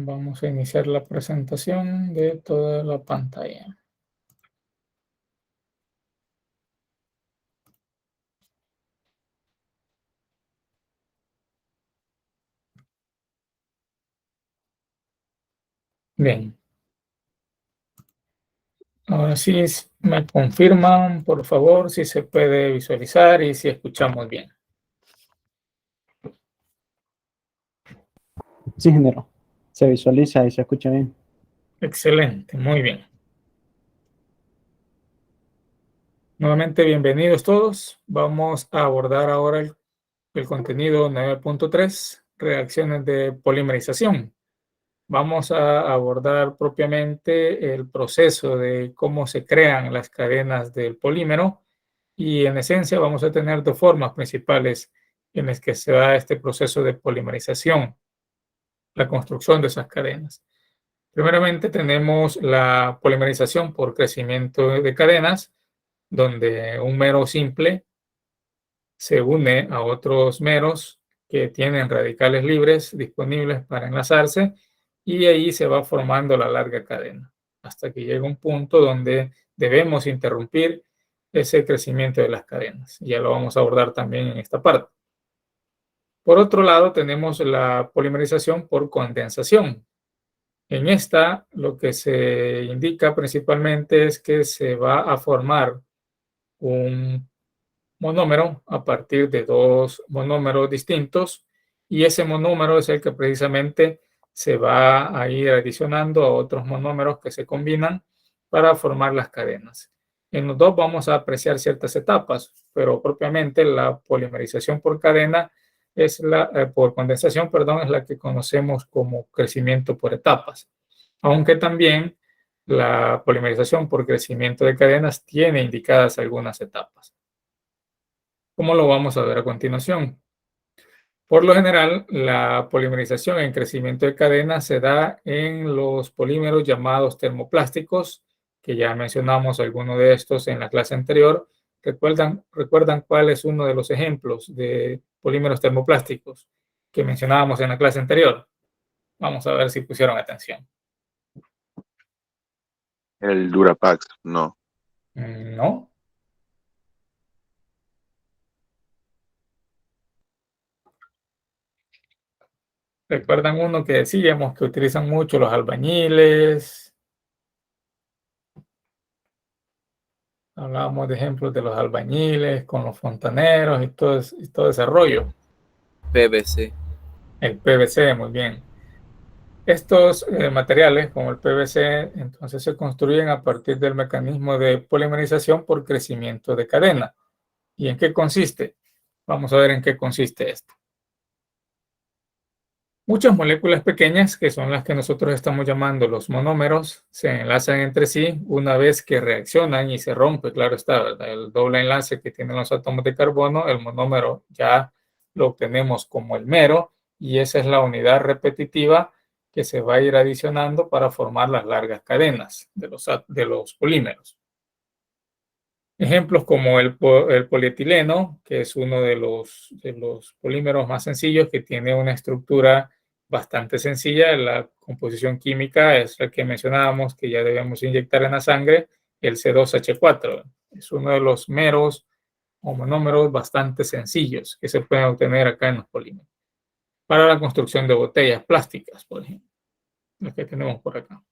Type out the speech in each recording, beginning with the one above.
Vamos a iniciar la presentación de toda la pantalla. Bien. Ahora sí, me confirman, por favor, si se puede visualizar y si escuchamos bien. Sí, ingeniero. Se visualiza y se escucha bien. Excelente, muy bien. Nuevamente, bienvenidos todos. Vamos a abordar ahora el contenido 9.3, reacciones de polimerización. Vamos a abordar propiamente el proceso de cómo se crean las cadenas del polímero y en esencia vamos a tener dos formas principales en las que se da este proceso de polimerización, la construcción de esas cadenas. Primeramente tenemos la polimerización por crecimiento de cadenas, donde un mero simple se une a otros meros que tienen radicales libres disponibles para enlazarse y ahí se va formando la larga cadena hasta que llega un punto donde debemos interrumpir ese crecimiento de las cadenas. Ya lo vamos a abordar también en esta parte. Por otro lado, tenemos la polimerización por condensación. En esta, lo que se indica principalmente es que se va a formar un monómero a partir de dos monómeros distintos y ese monómero es el que precisamente se va a ir adicionando a otros monómeros que se combinan para formar las cadenas. En los dos vamos a apreciar ciertas etapas, pero propiamente la polimerización por cadena es por condensación, perdón, es la que conocemos como crecimiento por etapas, aunque también la polimerización por crecimiento de cadenas tiene indicadas algunas etapas, como lo vamos a ver a continuación. Por lo general, la polimerización en crecimiento de cadena se da en los polímeros llamados termoplásticos, que ya mencionamos alguno de estos en la clase anterior. ¿Recuerdan cuál es uno de los ejemplos de polímeros termoplásticos que mencionábamos en la clase anterior? Vamos a ver si pusieron atención. El Durapax, no. No. ¿Recuerdan uno que decíamos que utilizan mucho los albañiles? Hablábamos de ejemplos de los albañiles con los fontaneros y todo ese rollo. PVC. El PVC, muy bien. Estos materiales, como el PVC, entonces se construyen a partir del mecanismo de polimerización por crecimiento de cadena. ¿Y en qué consiste? Vamos a ver en qué consiste esto. Muchas moléculas pequeñas, que son las que nosotros estamos llamando los monómeros, se enlazan entre sí una vez que reaccionan y se rompe, claro está, ¿verdad? El doble enlace que tienen los átomos de carbono, el monómero ya lo obtenemos como el mero y esa es la unidad repetitiva que se va a ir adicionando para formar las largas cadenas de los polímeros. Ejemplos como el polietileno, que es uno de los polímeros más sencillos, que tiene una estructura bastante sencilla. La composición química es la que mencionábamos, que ya debemos inyectar en la sangre, el C2H4. Es uno de los meros o monómeros bastante sencillos que se pueden obtener acá en los polímeros. Para la construcción de botellas plásticas, por ejemplo, las que tenemos por acá.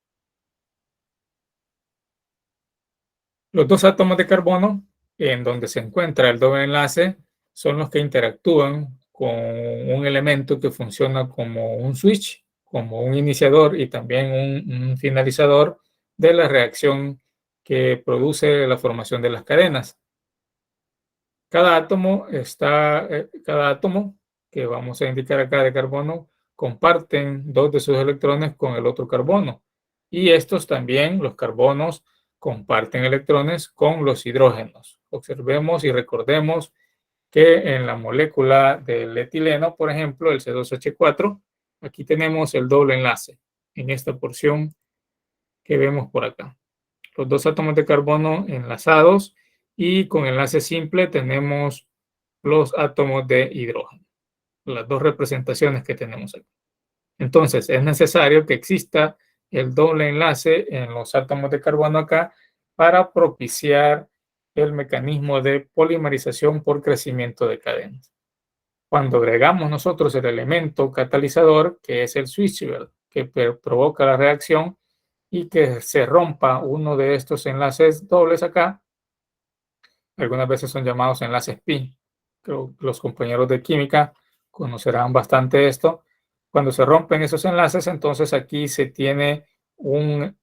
Los dos átomos de carbono en donde se encuentra el doble enlace son los que interactúan con un elemento que funciona como un switch, como un iniciador y también un finalizador de la reacción que produce la formación de las cadenas. Cada átomo que vamos a indicar acá de carbono comparten dos de sus electrones con el otro carbono y estos también, los carbonos, comparten electrones con los hidrógenos. Observemos y recordemos que en la molécula del etileno, por ejemplo, el C2H4, aquí tenemos el doble enlace en esta porción que vemos por acá. Los dos átomos de carbono enlazados y con enlace simple tenemos los átomos de hidrógeno. Las dos representaciones que tenemos aquí. Entonces, es necesario que exista el doble enlace en los átomos de carbono acá para propiciar el mecanismo de polimerización por crecimiento de cadenas. Cuando agregamos nosotros el elemento catalizador, que es el switchable, que provoca la reacción y que se rompa uno de estos enlaces dobles acá, algunas veces son llamados enlaces pi. Creo que los compañeros de química conocerán bastante esto. Cuando se rompen esos enlaces, entonces aquí se tiene un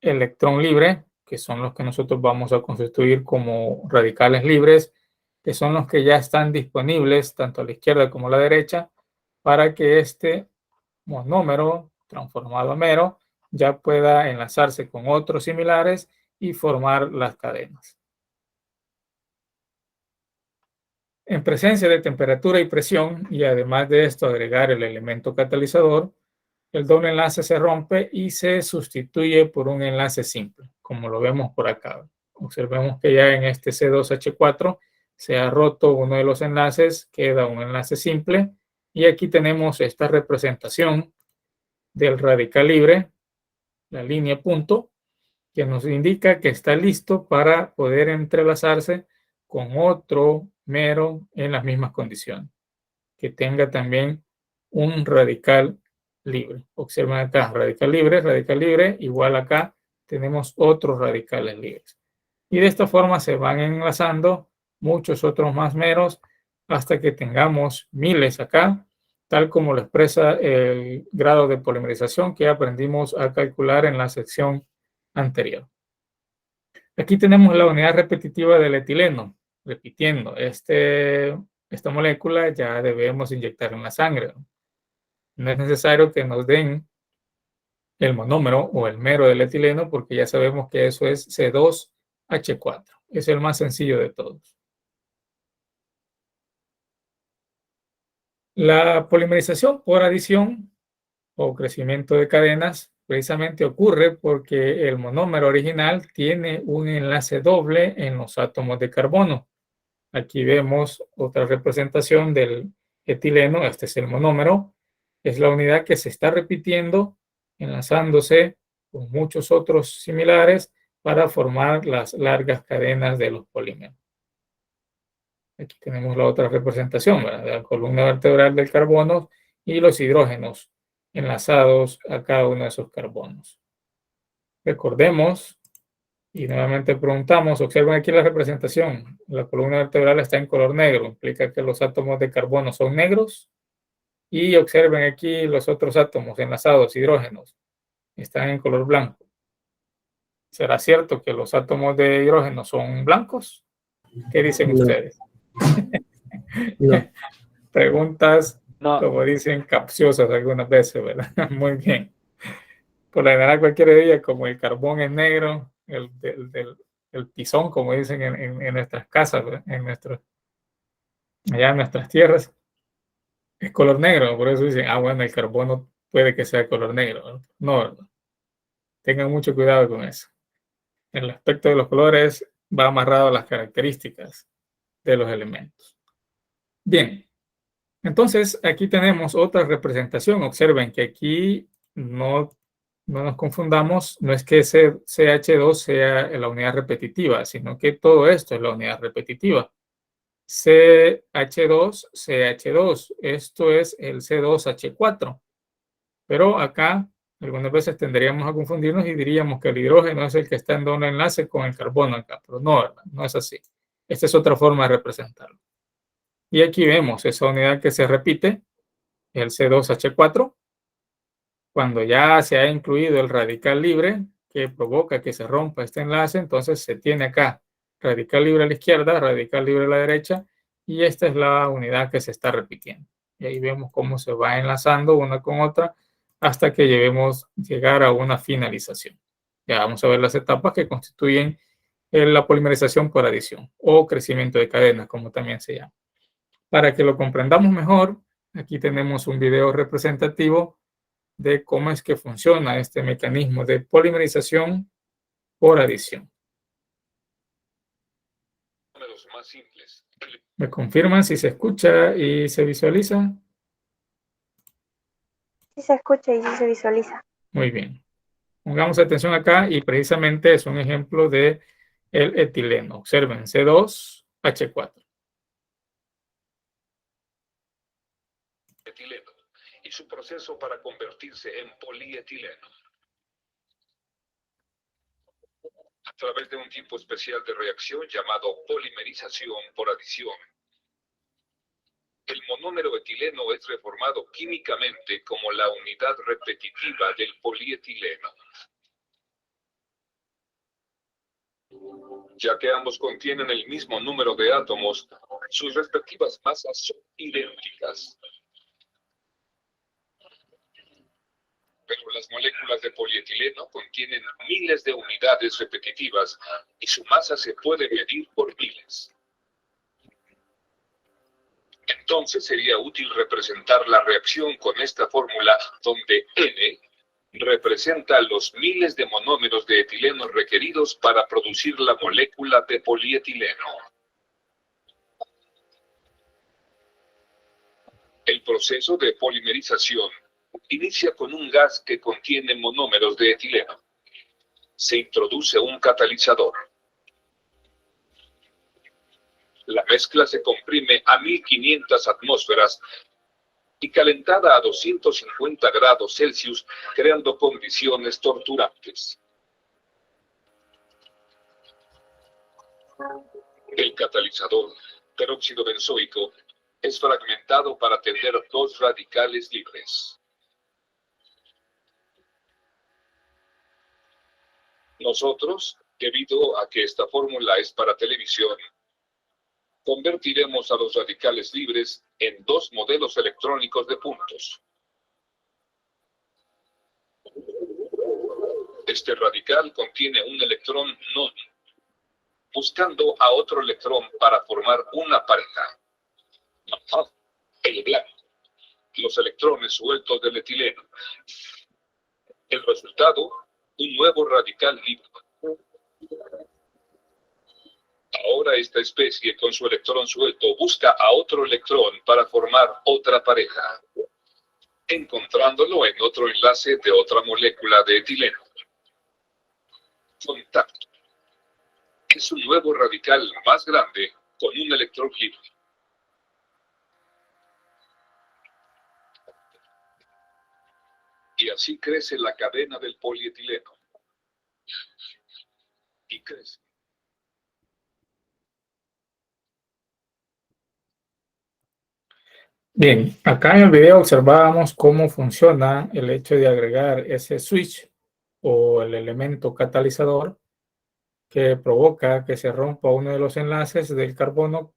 electrón libre, que son los que nosotros vamos a constituir como radicales libres, que son los que ya están disponibles tanto a la izquierda como a la derecha, para que este monómero transformado a mero ya pueda enlazarse con otros similares y formar las cadenas. En presencia de temperatura y presión, y además de esto agregar el elemento catalizador, el doble enlace se rompe y se sustituye por un enlace simple, como lo vemos por acá. Observemos que ya en este C2H4 se ha roto uno de los enlaces, queda un enlace simple, y aquí tenemos esta representación del radical libre, la línea punto, que nos indica que está listo para poder entrelazarse con otro mero en las mismas condiciones, que tenga también un radical libre. Observen acá, radical libre, igual acá tenemos otros radicales libres. Y de esta forma se van enlazando muchos otros más meros hasta que tengamos miles acá, tal como lo expresa el grado de polimerización que aprendimos a calcular en la sección anterior. Aquí tenemos la unidad repetitiva del etileno. Repitiendo, esta molécula ya debemos inyectar en la sangre. No es necesario que nos den el monómero o el mero del etileno porque ya sabemos que eso es C2H4. Es el más sencillo de todos. La polimerización por adición o crecimiento de cadenas precisamente ocurre porque el monómero original tiene un enlace doble en los átomos de carbono. Aquí vemos otra representación del etileno, este es el monómero, es la unidad que se está repitiendo, enlazándose con muchos otros similares para formar las largas cadenas de los polímeros. Aquí tenemos la otra representación, ¿verdad? De la columna vertebral del carbono y los hidrógenos enlazados a cada uno de esos carbonos. Recordemos y nuevamente preguntamos, observen aquí la representación. La columna vertebral está en color negro, implica que los átomos de carbono son negros. Y observen aquí los otros átomos enlazados, hidrógenos, están en color blanco. ¿Será cierto que los átomos de hidrógeno son blancos? ¿Qué dicen ustedes? No. Preguntas, No, como dicen, capciosas algunas veces, ¿verdad? Muy bien. Por la general, cualquier día, como el carbón es negro, el tizón, como dicen en nuestras casas, allá en nuestras tierras, es color negro. Por eso dicen, bueno, el carbono puede que sea color negro, ¿verdad? No, ¿verdad? Tengan mucho cuidado con eso. El aspecto de los colores va amarrado a las características de los elementos. Bien, entonces aquí tenemos otra representación. Observen que aquí no nos confundamos, no es que CH2 sea la unidad repetitiva, sino que todo esto es la unidad repetitiva. CH2, CH2, esto es el C2H4. Pero acá algunas veces tendríamos a confundirnos y diríamos que el hidrógeno es el que está en doble enlace con el carbono acá, pero no, ¿verdad? No es así. Esta es otra forma de representarlo. Y aquí vemos esa unidad que se repite, el C2H4, cuando ya se ha incluido el radical libre que provoca que se rompa este enlace, entonces se tiene acá radical libre a la izquierda, radical libre a la derecha, y esta es la unidad que se está repitiendo. Y ahí vemos cómo se va enlazando una con otra hasta que llegar a una finalización. Ya vamos a ver las etapas que constituyen la polimerización por adición o crecimiento de cadenas, como también se llama. Para que lo comprendamos mejor, aquí tenemos un video representativo de cómo es que funciona este mecanismo de polimerización por adición. Uno de los más simples. ¿Me confirman si se escucha y se visualiza? Sí se escucha y sí se visualiza. Muy bien. Pongamos atención acá y precisamente es un ejemplo de el etileno. Observen, C2H4. Etileno y su proceso para convertirse en polietileno. A través de un tipo especial de reacción llamado polimerización por adición. El monómero etileno es reformado químicamente como la unidad repetitiva del polietileno. Ya que ambos contienen el mismo número de átomos, sus respectivas masas son idénticas. Pero las moléculas de polietileno contienen miles de unidades repetitivas y su masa se puede medir por miles. Entonces sería útil representar la reacción con esta fórmula donde N representa los miles de monómeros de etileno requeridos para producir la molécula de polietileno. El proceso de polimerización inicia con un gas que contiene monómeros de etileno. Se introduce un catalizador. La mezcla se comprime a 1500 atmósferas y calentada a 250 grados Celsius, creando condiciones torturantes. El catalizador, peróxido benzoico, es fragmentado para tener dos radicales libres. Nosotros, debido a que esta fórmula es para televisión, convertiremos a los radicales libres en dos modelos electrónicos de puntos. Este radical contiene un electrón non, buscando a otro electrón para formar una pareja. El blanco, los electrones sueltos del etileno. El resultado, un nuevo radical libre. Ahora esta especie con su electrón suelto busca a otro electrón para formar otra pareja, encontrándolo en otro enlace de otra molécula de etileno. Contacto. Es un nuevo radical más grande con un electrón libre. Y así crece la cadena del polietileno. Y crece. Bien, acá en el video observábamos cómo funciona el hecho de agregar ese switch o el elemento catalizador que provoca que se rompa uno de los enlaces del carbono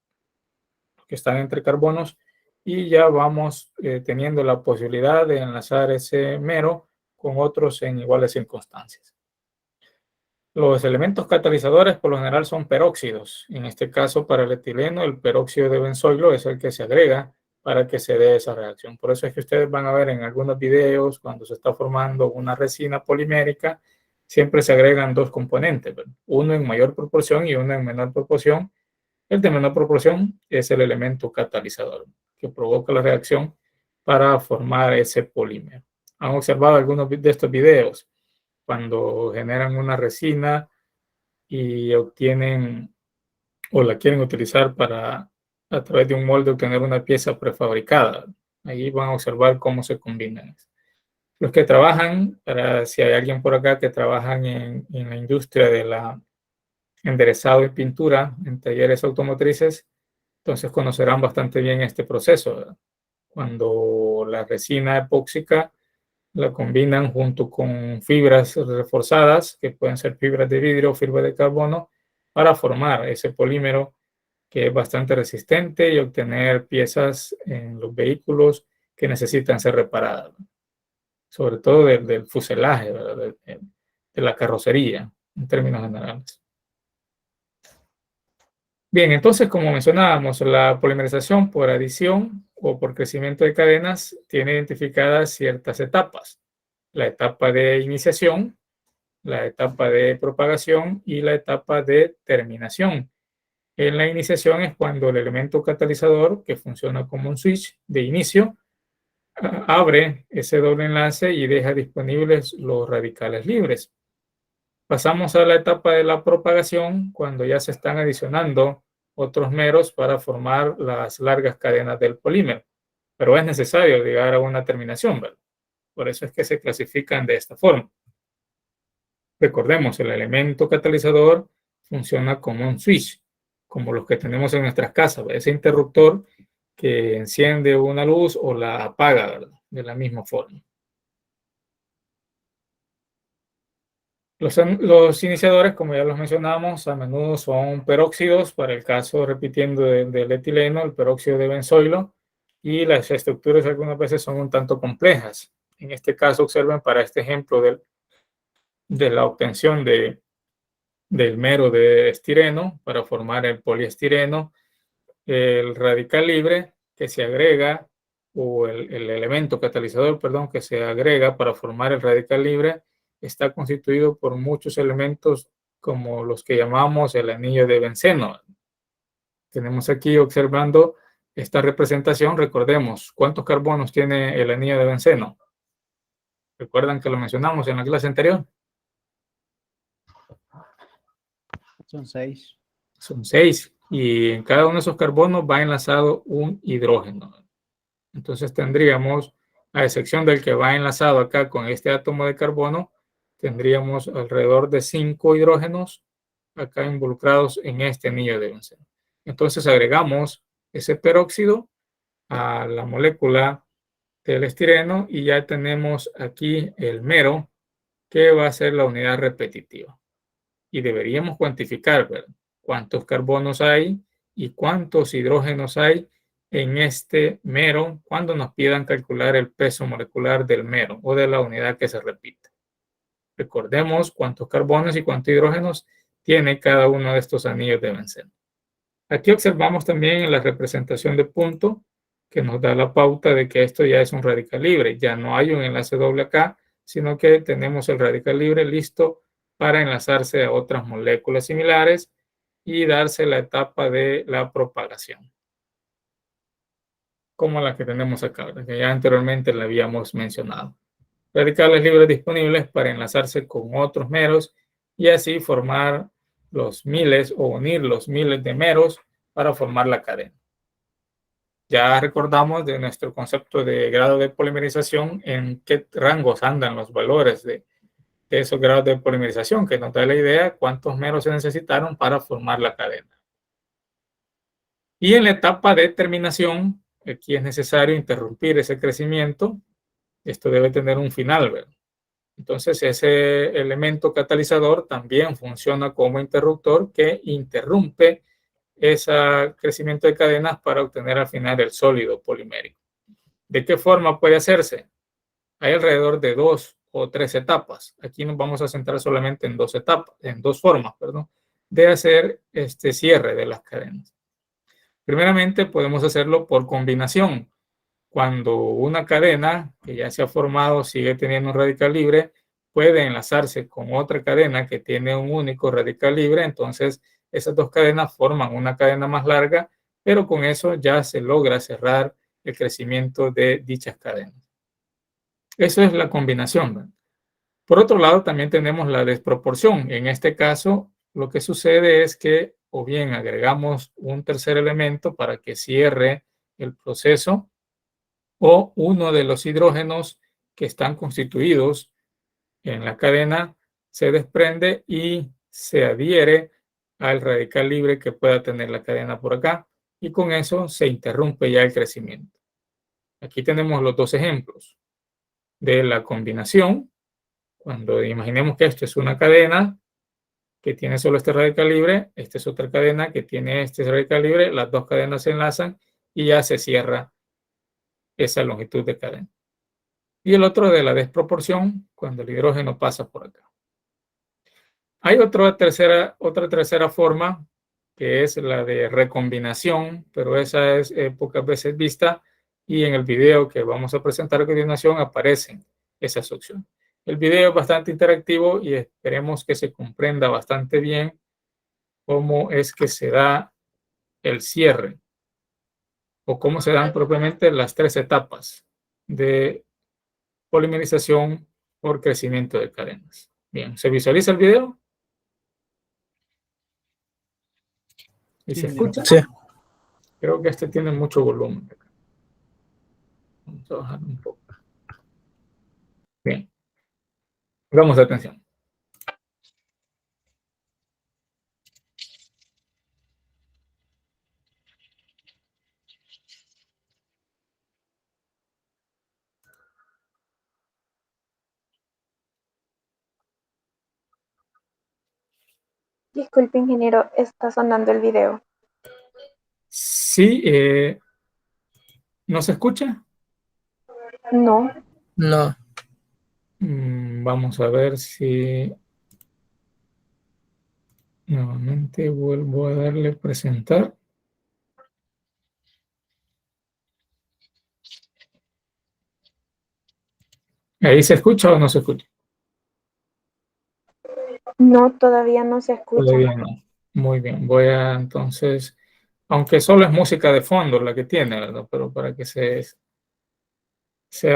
que están entre carbonos y ya vamos teniendo la posibilidad de enlazar ese mero con otros en iguales circunstancias. Los elementos catalizadores por lo general son peróxidos. En este caso, para el etileno, el peróxido de benzoilo es el que se agrega para que se dé esa reacción. Por eso es que ustedes van a ver en algunos videos, cuando se está formando una resina polimérica, siempre se agregan dos componentes, ¿verdad? Uno en mayor proporción y uno en menor proporción. El de menor proporción es el elemento catalizador, que provoca la reacción para formar ese polímero. ¿Han observado algunos de estos videos? Cuando generan una resina y obtienen o la quieren utilizar para, a través de un molde, obtener una pieza prefabricada. Ahí van a observar cómo se combinan. Los que trabajan, si hay alguien por acá que trabajan en la industria de la enderezado y pintura, en talleres automotrices, entonces conocerán bastante bien este proceso, ¿verdad? Cuando la resina epóxica la combinan junto con fibras reforzadas, que pueden ser fibras de vidrio o fibras de carbono, para formar ese polímero que es bastante resistente y obtener piezas en los vehículos que necesitan ser reparadas, sobre todo del fuselaje, de la carrocería, en términos generales. Bien, entonces, como mencionábamos, la polimerización por adición o por crecimiento de cadenas tiene identificadas ciertas etapas. La etapa de iniciación, la etapa de propagación y la etapa de terminación. En la iniciación es cuando el elemento catalizador, que funciona como un switch de inicio, abre ese doble enlace y deja disponibles los radicales libres. Pasamos a la etapa de la propagación, cuando ya se están adicionando otros meros para formar las largas cadenas del polímero. Pero es necesario llegar a una terminación, ¿verdad? Por eso es que se clasifican de esta forma. Recordemos, el elemento catalizador funciona como un switch, como los que tenemos en nuestras casas, ese interruptor que enciende una luz o la apaga, ¿verdad? De la misma forma. Los iniciadores, como ya los mencionamos, a menudo son peróxidos, para el caso, repitiendo, del etileno, el peróxido de benzoilo, y las estructuras algunas veces son un tanto complejas. En este caso, observen para este ejemplo de la obtención del mero de estireno para formar el poliestireno, el radical libre que se agrega, o el elemento catalizador, perdón, que se agrega para formar el radical libre, está constituido por muchos elementos como los que llamamos el anillo de benceno. Tenemos aquí, observando esta representación, recordemos, ¿cuántos carbonos tiene el anillo de benceno? ¿Recuerdan que lo mencionamos en la clase anterior? Son 6. Son 6, y en cada uno de esos carbonos va enlazado un hidrógeno. Entonces tendríamos, a excepción del que va enlazado acá con este átomo de carbono, tendríamos alrededor de 5 hidrógenos acá involucrados en este anillo de benceno. Entonces agregamos ese peróxido a la molécula del estireno y ya tenemos aquí el mero, que va a ser la unidad repetitiva. Y deberíamos cuantificar, ¿verdad?, cuántos carbonos hay y cuántos hidrógenos hay en este mero cuando nos pidan calcular el peso molecular del mero o de la unidad que se repite. Recordemos cuántos carbonos y cuántos hidrógenos tiene cada uno de estos anillos de benceno. Aquí observamos también en la representación de punto que nos da la pauta de que esto ya es un radical libre. Ya no hay un enlace doble acá, sino que tenemos el radical libre listo para enlazarse a otras moléculas similares y darse la etapa de la propagación, como la que tenemos acá, que ya anteriormente la habíamos mencionado. Radicales libres disponibles para enlazarse con otros meros y así formar los miles o unir los miles de meros para formar la cadena. Ya recordamos de nuestro concepto de grado de polimerización en qué rangos andan los valores de esos grados de polimerización, que nos da la idea cuántos meros se necesitaron para formar la cadena. Y en la etapa de terminación, aquí es necesario interrumpir ese crecimiento. Esto debe tener un final, ¿verdad? Entonces, ese elemento catalizador también funciona como interruptor que interrumpe ese crecimiento de cadenas para obtener al final el sólido polimérico. ¿De qué forma puede hacerse? Hay alrededor de 2 o 3 etapas. Aquí nos vamos a centrar solamente en 2 etapas, en 2 formas, perdón, de hacer este cierre de las cadenas. Primeramente, podemos hacerlo por combinación. Cuando una cadena que ya se ha formado sigue teniendo un radical libre, puede enlazarse con otra cadena que tiene un único radical libre, entonces esas dos cadenas forman una cadena más larga, pero con eso ya se logra cerrar el crecimiento de dichas cadenas. Eso es la combinación, ¿verdad? Por otro lado, también tenemos la desproporción. En este caso, lo que sucede es que o bien agregamos un tercer elemento para que cierre el proceso, o uno de los hidrógenos que están constituidos en la cadena se desprende y se adhiere al radical libre que pueda tener la cadena por acá, y con eso se interrumpe ya el crecimiento. Aquí tenemos los 2 ejemplos de la combinación. Cuando imaginemos que esto es una cadena que tiene solo este radical libre, esta es otra cadena que tiene este radical libre, las 2 cadenas se enlazan y ya se cierra esa longitud de cadena. Y el otro de la desproporción, cuando el hidrógeno pasa por acá. Hay otra tercera forma, que es la de recombinación, pero esa es pocas veces vista, y en el video que vamos a presentar a continuación aparecen esas opciones. El video es bastante interactivo y esperemos que se comprenda bastante bien cómo es que se da el cierre o cómo se dan propiamente las 3 etapas de polimerización por crecimiento de cadenas. Bien, ¿se visualiza el video? ¿Y Sí, se ingeniero. escucha? Sí. Creo que este tiene mucho volumen. Vamos a bajar un poco. Bien. Pongamos atención. Disculpe, ingeniero, está sonando el video. Sí, ¿no se escucha? No, No. Vamos a ver si nuevamente vuelvo a darle presentar. ¿Ahí se escucha o no se escucha? no, todavía no se escucha. Todavía no. Muy bien, voy a entonces, aunque solo es música de fondo la que tiene, ¿verdad? Pero para que sea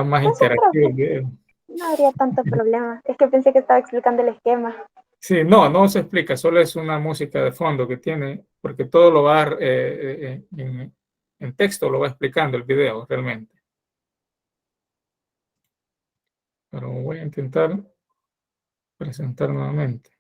más No se interactivo el preocupe, video. no habría tanto problema. Es que pensé que estaba explicando el esquema. Sí, no se explica, solo es una música de fondo que tiene, porque todo lo va en texto, lo va explicando el video realmente. Pero voy a intentar presentar nuevamente.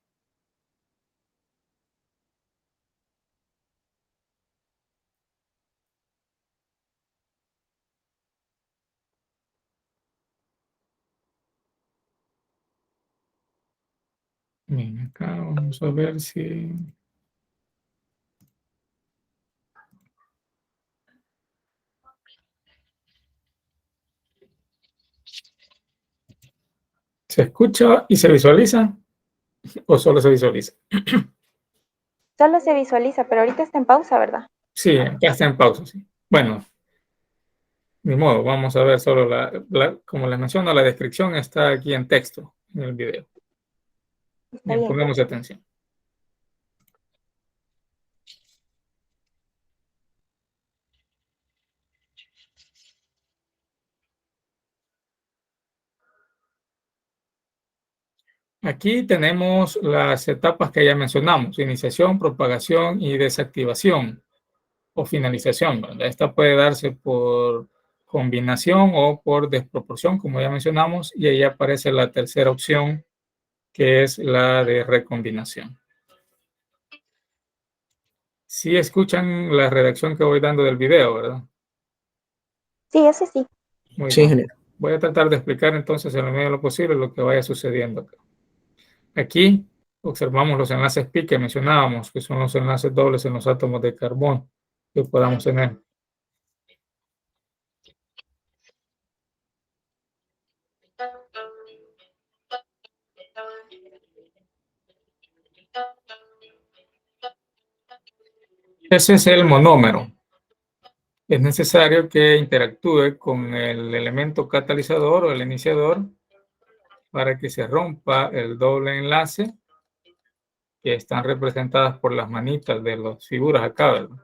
Bien, acá vamos a ver si... ¿Se escucha y se visualiza? ¿O solo se visualiza? Solo se visualiza, pero ahorita está en pausa, ¿verdad? Sí, acá está en pausa, sí. Bueno, ni modo, vamos a ver solo como les menciono, la descripción está aquí en texto, en el video. Está Bien, bien. pongamos atención. Aquí tenemos las etapas que ya mencionamos: iniciación, propagación y desactivación o finalización, ¿verdad? Esta puede darse por combinación o por desproporción, como ya mencionamos, y ahí aparece la tercera opción, que es la de recombinación. Sí escuchan la redacción que voy dando del video, ¿verdad? Sí, ese sí. Muy Sí, bien. ingeniero. Voy a tratar de explicar entonces en lo medio de lo posible lo que vaya sucediendo acá. Aquí observamos los enlaces pi que mencionábamos, que son los enlaces dobles en los átomos de carbono que podamos tener. Ese es el monómero. Es necesario que interactúe con el elemento catalizador o el iniciador para que se rompa el doble enlace, que están representadas por las manitas de las figuras acá, ¿verdad?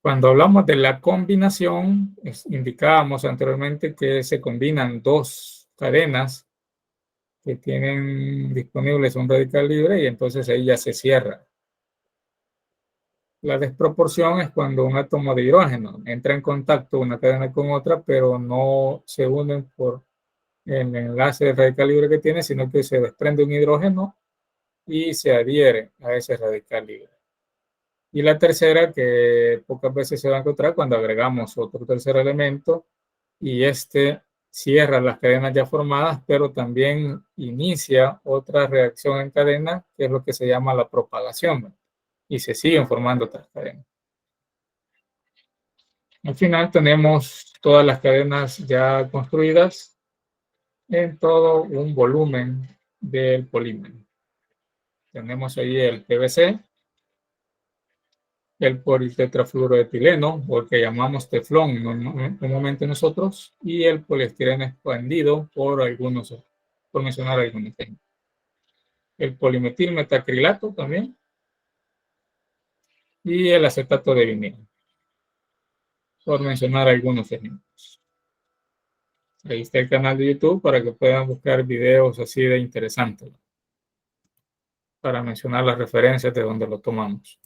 Cuando hablamos de la combinación, indicábamos anteriormente que se combinan dos cadenas que tienen disponibles un radical libre y entonces ahí ya se cierra. La desproporción es cuando un átomo de hidrógeno entra en contacto una cadena con otra, pero no se unen por el enlace de radical libre que tiene, sino que se desprende un hidrógeno y se adhiere a ese radical libre. Y la tercera, que pocas veces se va a encontrar cuando agregamos otro tercer elemento y este cierra las cadenas ya formadas, pero también inicia otra reacción en cadena, que es lo que se llama la propagación, y se siguen formando otras cadenas. Al final tenemos todas las cadenas ya construidas en todo un volumen del polímero. Tenemos ahí el PVC, el politetrafluoroetileno, o el que llamamos teflón normalmente nosotros, y el poliestireno expandido, por mencionar algunos ejemplos. El polimetilmetacrilato también, y el acetato de vinilo, por mencionar algunos ejemplos. Ahí está el canal de YouTube para que puedan buscar videos así de interesantes, para mencionar las referencias de donde lo tomamos.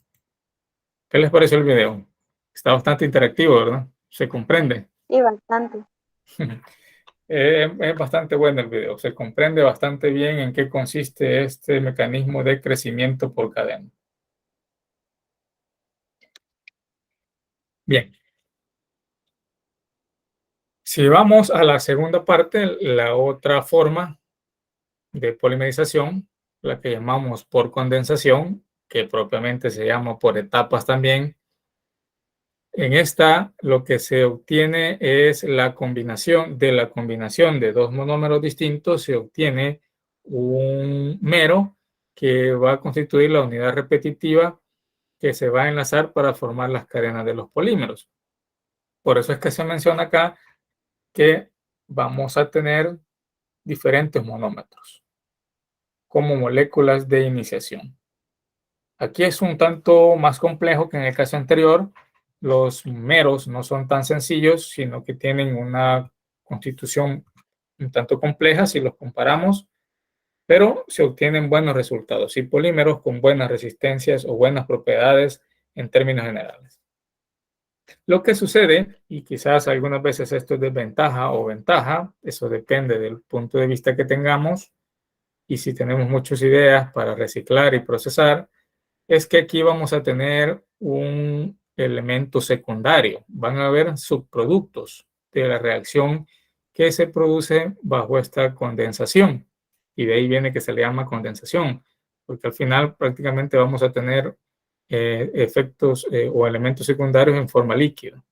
¿Qué les pareció el video? Está bastante interactivo, ¿verdad? ¿Se comprende? Sí, bastante. Es bastante bueno el video. Se comprende bastante bien en qué consiste este mecanismo de crecimiento por cadena. Bien. Si vamos a la segunda parte, la otra forma de polimerización, la que llamamos por condensación, que propiamente se llama por etapas también. En esta, lo que se obtiene es la combinación de dos monómeros distintos, se obtiene un mero que va a constituir la unidad repetitiva que se va a enlazar para formar las cadenas de los polímeros. Por eso es que se menciona acá que vamos a tener diferentes monómetros como moléculas de iniciación. Aquí es un tanto más complejo que en el caso anterior. Los meros no son tan sencillos, sino que tienen una constitución un tanto compleja si los comparamos, pero se obtienen buenos resultados y polímeros con buenas resistencias o buenas propiedades en términos generales. Lo que sucede, y quizás algunas veces esto es desventaja o ventaja, eso depende del punto de vista que tengamos, y si tenemos muchas ideas para reciclar y procesar, es que aquí vamos a tener un elemento secundario. Van a haber subproductos de la reacción que se produce bajo esta condensación. Y de ahí viene que se le llama condensación, porque al final prácticamente vamos a tener efectos o elementos secundarios en forma líquida.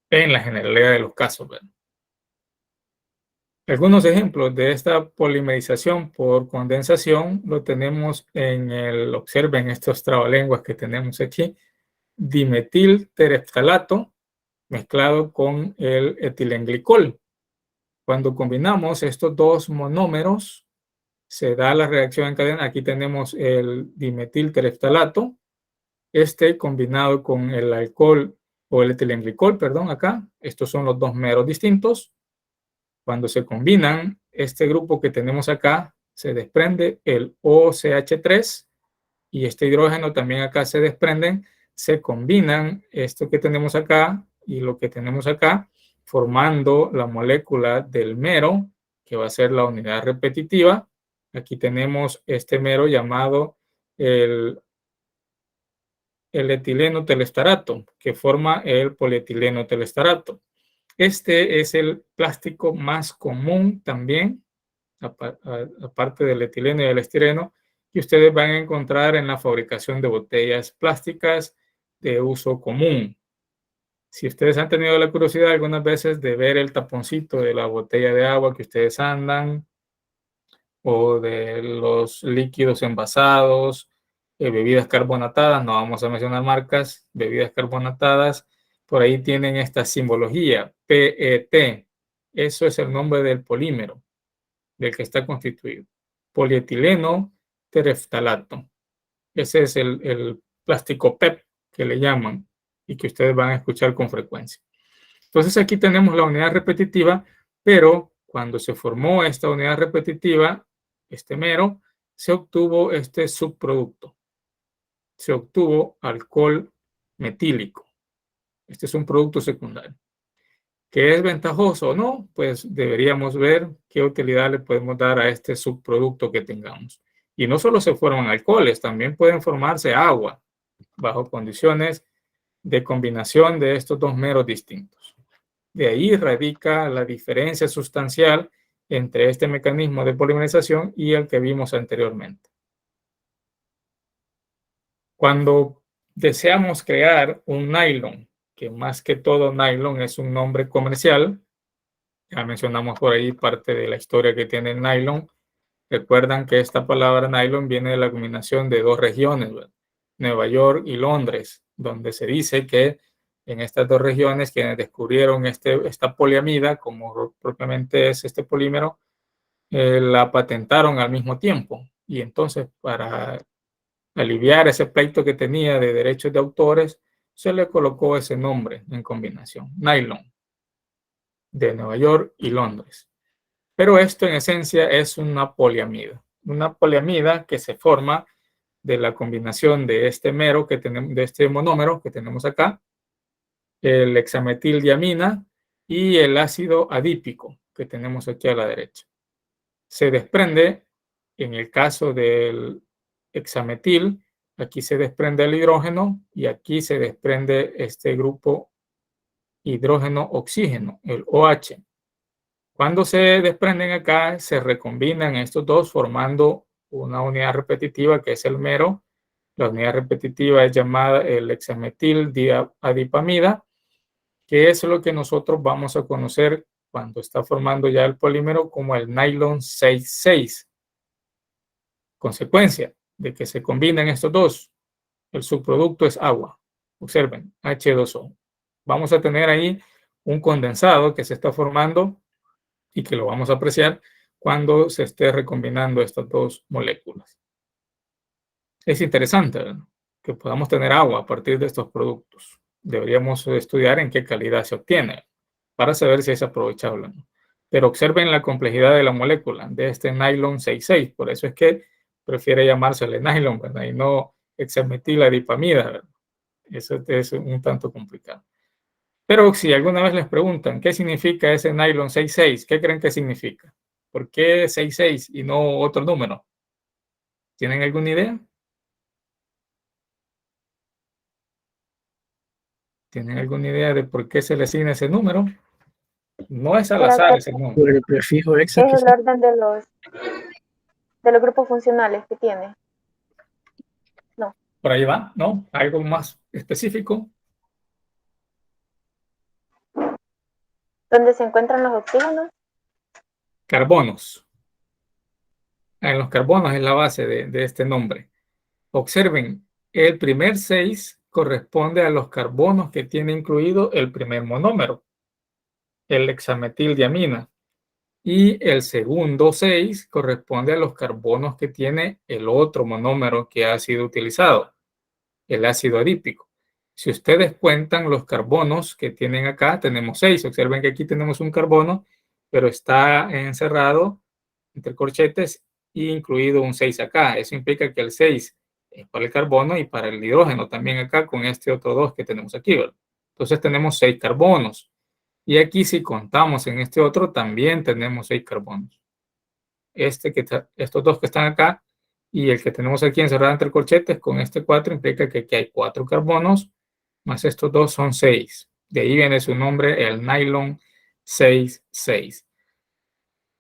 En la generalidad de los casos, ¿verdad? Algunos ejemplos de esta polimerización por condensación lo tenemos observen estos trabalenguas que tenemos aquí, dimetil tereftalato mezclado con el etilenglicol. Cuando combinamos estos dos monómeros, se da la reacción en cadena. Aquí tenemos el dimetil tereftalato, combinado con el alcohol o el etilenglicol, perdón, acá. Estos son los dos meros distintos. Cuando se combinan, este grupo que tenemos acá, se desprende el OCH3 y este hidrógeno también acá se desprenden, se combinan esto que tenemos acá y lo que tenemos acá, formando la molécula del mero, que va a ser la unidad repetitiva. Aquí tenemos este mero llamado el etileno telestarato, que forma el polietileno telestarato. Este es el plástico más común también, aparte del etileno y del estireno, que ustedes van a encontrar en la fabricación de botellas plásticas de uso común. Si ustedes han tenido la curiosidad algunas veces de ver el taponcito de la botella de agua que ustedes andan, o de los líquidos envasados, bebidas carbonatadas, no vamos a mencionar marcas, bebidas carbonatadas, por ahí tienen esta simbología, PET. Eso es el nombre del polímero del que está constituido. Polietileno tereftalato. Ese es el plástico PET que le llaman y que ustedes van a escuchar con frecuencia. Entonces aquí tenemos la unidad repetitiva, pero cuando se formó esta unidad repetitiva, este mero, se obtuvo este subproducto. Se obtuvo alcohol metílico. Este es un producto secundario. ¿Qué es ventajoso o no? Pues deberíamos ver qué utilidad le podemos dar a este subproducto que tengamos. Y no solo se forman alcoholes, también pueden formarse agua bajo condiciones de combinación de estos dos meros distintos. De ahí radica la diferencia sustancial entre este mecanismo de polimerización y el que vimos anteriormente. Cuando deseamos crear un nylon, que más que todo nylon es un nombre comercial, ya mencionamos por ahí parte de la historia que tiene el nylon. Recuerdan que esta palabra nylon viene de la combinación de dos regiones, ¿verdad? Nueva York y Londres, donde se dice que en estas dos regiones quienes descubrieron esta poliamida, como propiamente es este polímero, la patentaron al mismo tiempo. Y entonces, para aliviar ese pleito que tenía de derechos de autores, se le colocó ese nombre en combinación, nylon, de Nueva York y Londres. Pero esto en esencia es una poliamida que se forma de la combinación de este mero que tenemos, de este monómero que tenemos acá, el hexametildiamina y el ácido adípico que tenemos aquí a la derecha. Se desprende, en el caso del hexametil, aquí se desprende el hidrógeno y aquí se desprende este grupo hidrógeno-oxígeno, el OH. Cuando se desprenden acá, se recombinan estos dos formando una unidad repetitiva que es el mero. La unidad repetitiva es llamada el hexametildiadipamida, que es lo que nosotros vamos a conocer cuando está formando ya el polímero como el nylon 6,6. Consecuencia de que se combinan estos dos, el subproducto es agua. Observen, H2O. Vamos a tener ahí un condensado que se está formando y que lo vamos a apreciar cuando se esté recombinando estas dos moléculas. Es interesante, ¿verdad?, que podamos tener agua a partir de estos productos. Deberíamos estudiar en qué calidad se obtiene para saber si es aprovechable, ¿no? Pero observen la complejidad de la molécula de este nylon 6,6. Por eso es que prefiere llamársele nylon, ¿verdad?, y no hexametiladipamida, ¿verdad? Eso es un tanto complicado. Pero si alguna vez les preguntan qué significa ese nylon 6,6, ¿qué creen que significa? ¿Por qué 6,6 y no otro número? ¿Tienen alguna idea? ¿Tienen alguna idea de por qué se le asigna ese número? No es al azar ese número. Por el prefijo hexa. Es el orden de los grupos funcionales que tiene. No. Por ahí va, ¿no? Algo más específico. ¿Dónde se encuentran los oxígenos? Carbonos. En los carbonos es la base de este nombre. Observen, el primer 6 corresponde a los carbonos que tiene incluido el primer monómero, el hexametildiamina. Y el segundo 6 corresponde a los carbonos que tiene el otro monómero que ha sido utilizado, el ácido adípico. Si ustedes cuentan los carbonos que tienen acá, tenemos 6. Observen que aquí tenemos un carbono, pero está encerrado entre corchetes y incluido un 6 acá. Eso implica que el 6 es para el carbono y para el hidrógeno también acá con este otro 2 que tenemos aquí, ¿verdad? Entonces tenemos 6 carbonos. Y aquí si contamos en este otro también tenemos 6 carbonos. Estos dos que están acá y el que tenemos aquí encerrado entre corchetes con este 4 implica que aquí hay 4 carbonos más estos dos son 6. De ahí viene su nombre, el nylon 6,6.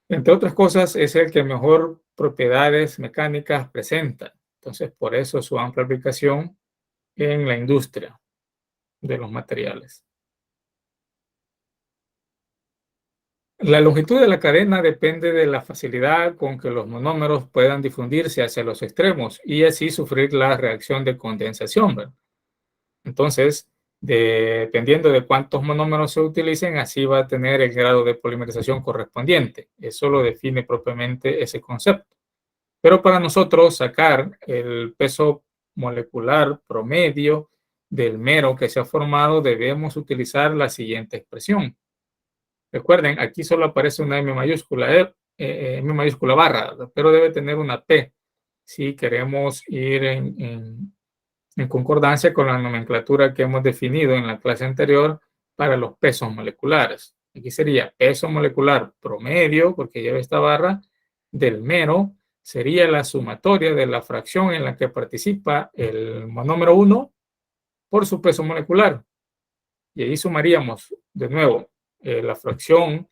Entre otras cosas, es el que mejor propiedades mecánicas presenta. Entonces, por eso su amplia aplicación en la industria de los materiales. La longitud de la cadena depende de la facilidad con que los monómeros puedan difundirse hacia los extremos y así sufrir la reacción de condensación, ¿verdad? Entonces, dependiendo de cuántos monómeros se utilicen, así va a tener el grado de polimerización correspondiente. Eso lo define propiamente ese concepto. Pero para nosotros sacar el peso molecular promedio del mero que se ha formado, debemos utilizar la siguiente expresión. Recuerden, aquí solo aparece una M mayúscula, M mayúscula barra, pero debe tener una P si queremos ir en concordancia con la nomenclatura que hemos definido en la clase anterior para los pesos moleculares. Aquí sería peso molecular promedio, porque lleva esta barra, del mero, sería la sumatoria de la fracción en la que participa el monómero 1 por su peso molecular. Y ahí sumaríamos, de nuevo, la fracción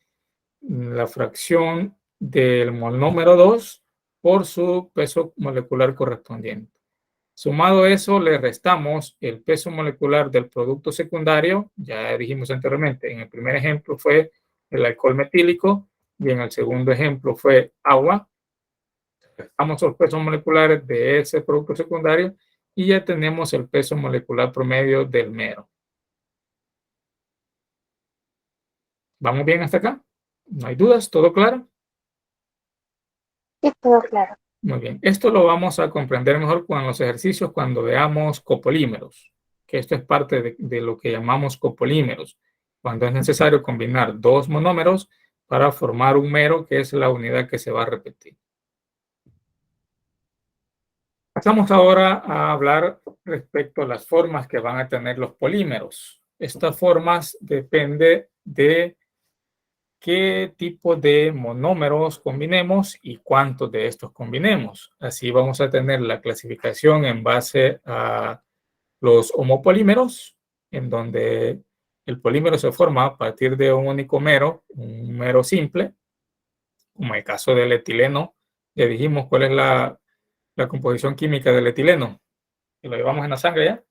del monómero 2 por su peso molecular correspondiente. Sumado eso, le restamos el peso molecular del producto secundario. Ya dijimos anteriormente, en el primer ejemplo fue el alcohol metílico y en el segundo ejemplo fue agua. Restamos los pesos moleculares de ese producto secundario y ya tenemos el peso molecular promedio del mero. ¿Vamos bien hasta acá? ¿No hay dudas? ¿Todo claro? Sí, todo claro. Muy bien. Esto lo vamos a comprender mejor con los ejercicios cuando veamos copolímeros, que esto es parte de lo que llamamos copolímeros, cuando es necesario combinar dos monómeros para formar un mero, que es la unidad que se va a repetir. Pasamos ahora a hablar respecto a las formas que van a tener los polímeros. Estas formas dependen de qué tipo de monómeros combinemos y cuántos de estos combinemos. Así vamos a tener la clasificación en base a los homopolímeros, en donde el polímero se forma a partir de un único mero, un mero simple, como el caso del etileno. Ya dijimos cuál es la composición química del etileno, que lo llevamos en la sangre ya.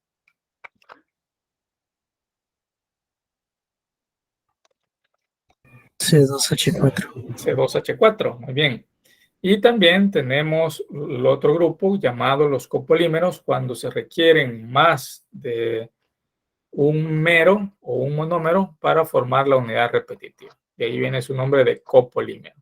C2H4. C2H4, muy bien. Y también tenemos el otro grupo llamado los copolímeros, cuando se requieren más de un mero o un monómero para formar la unidad repetitiva. De ahí viene su nombre de copolímero.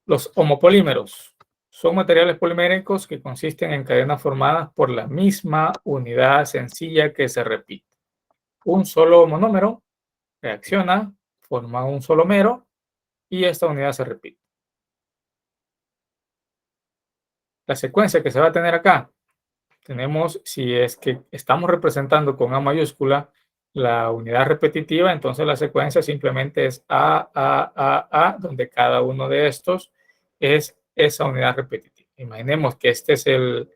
Los homopolímeros son materiales poliméricos que consisten en cadenas formadas por la misma unidad sencilla que se repite. Un solo monómero reacciona, forma un solo mero y esta unidad se repite. La secuencia que se va a tener acá, tenemos, si es que estamos representando con A mayúscula la unidad repetitiva, entonces la secuencia simplemente es A, donde cada uno de estos es esa unidad repetitiva. Imaginemos que este es el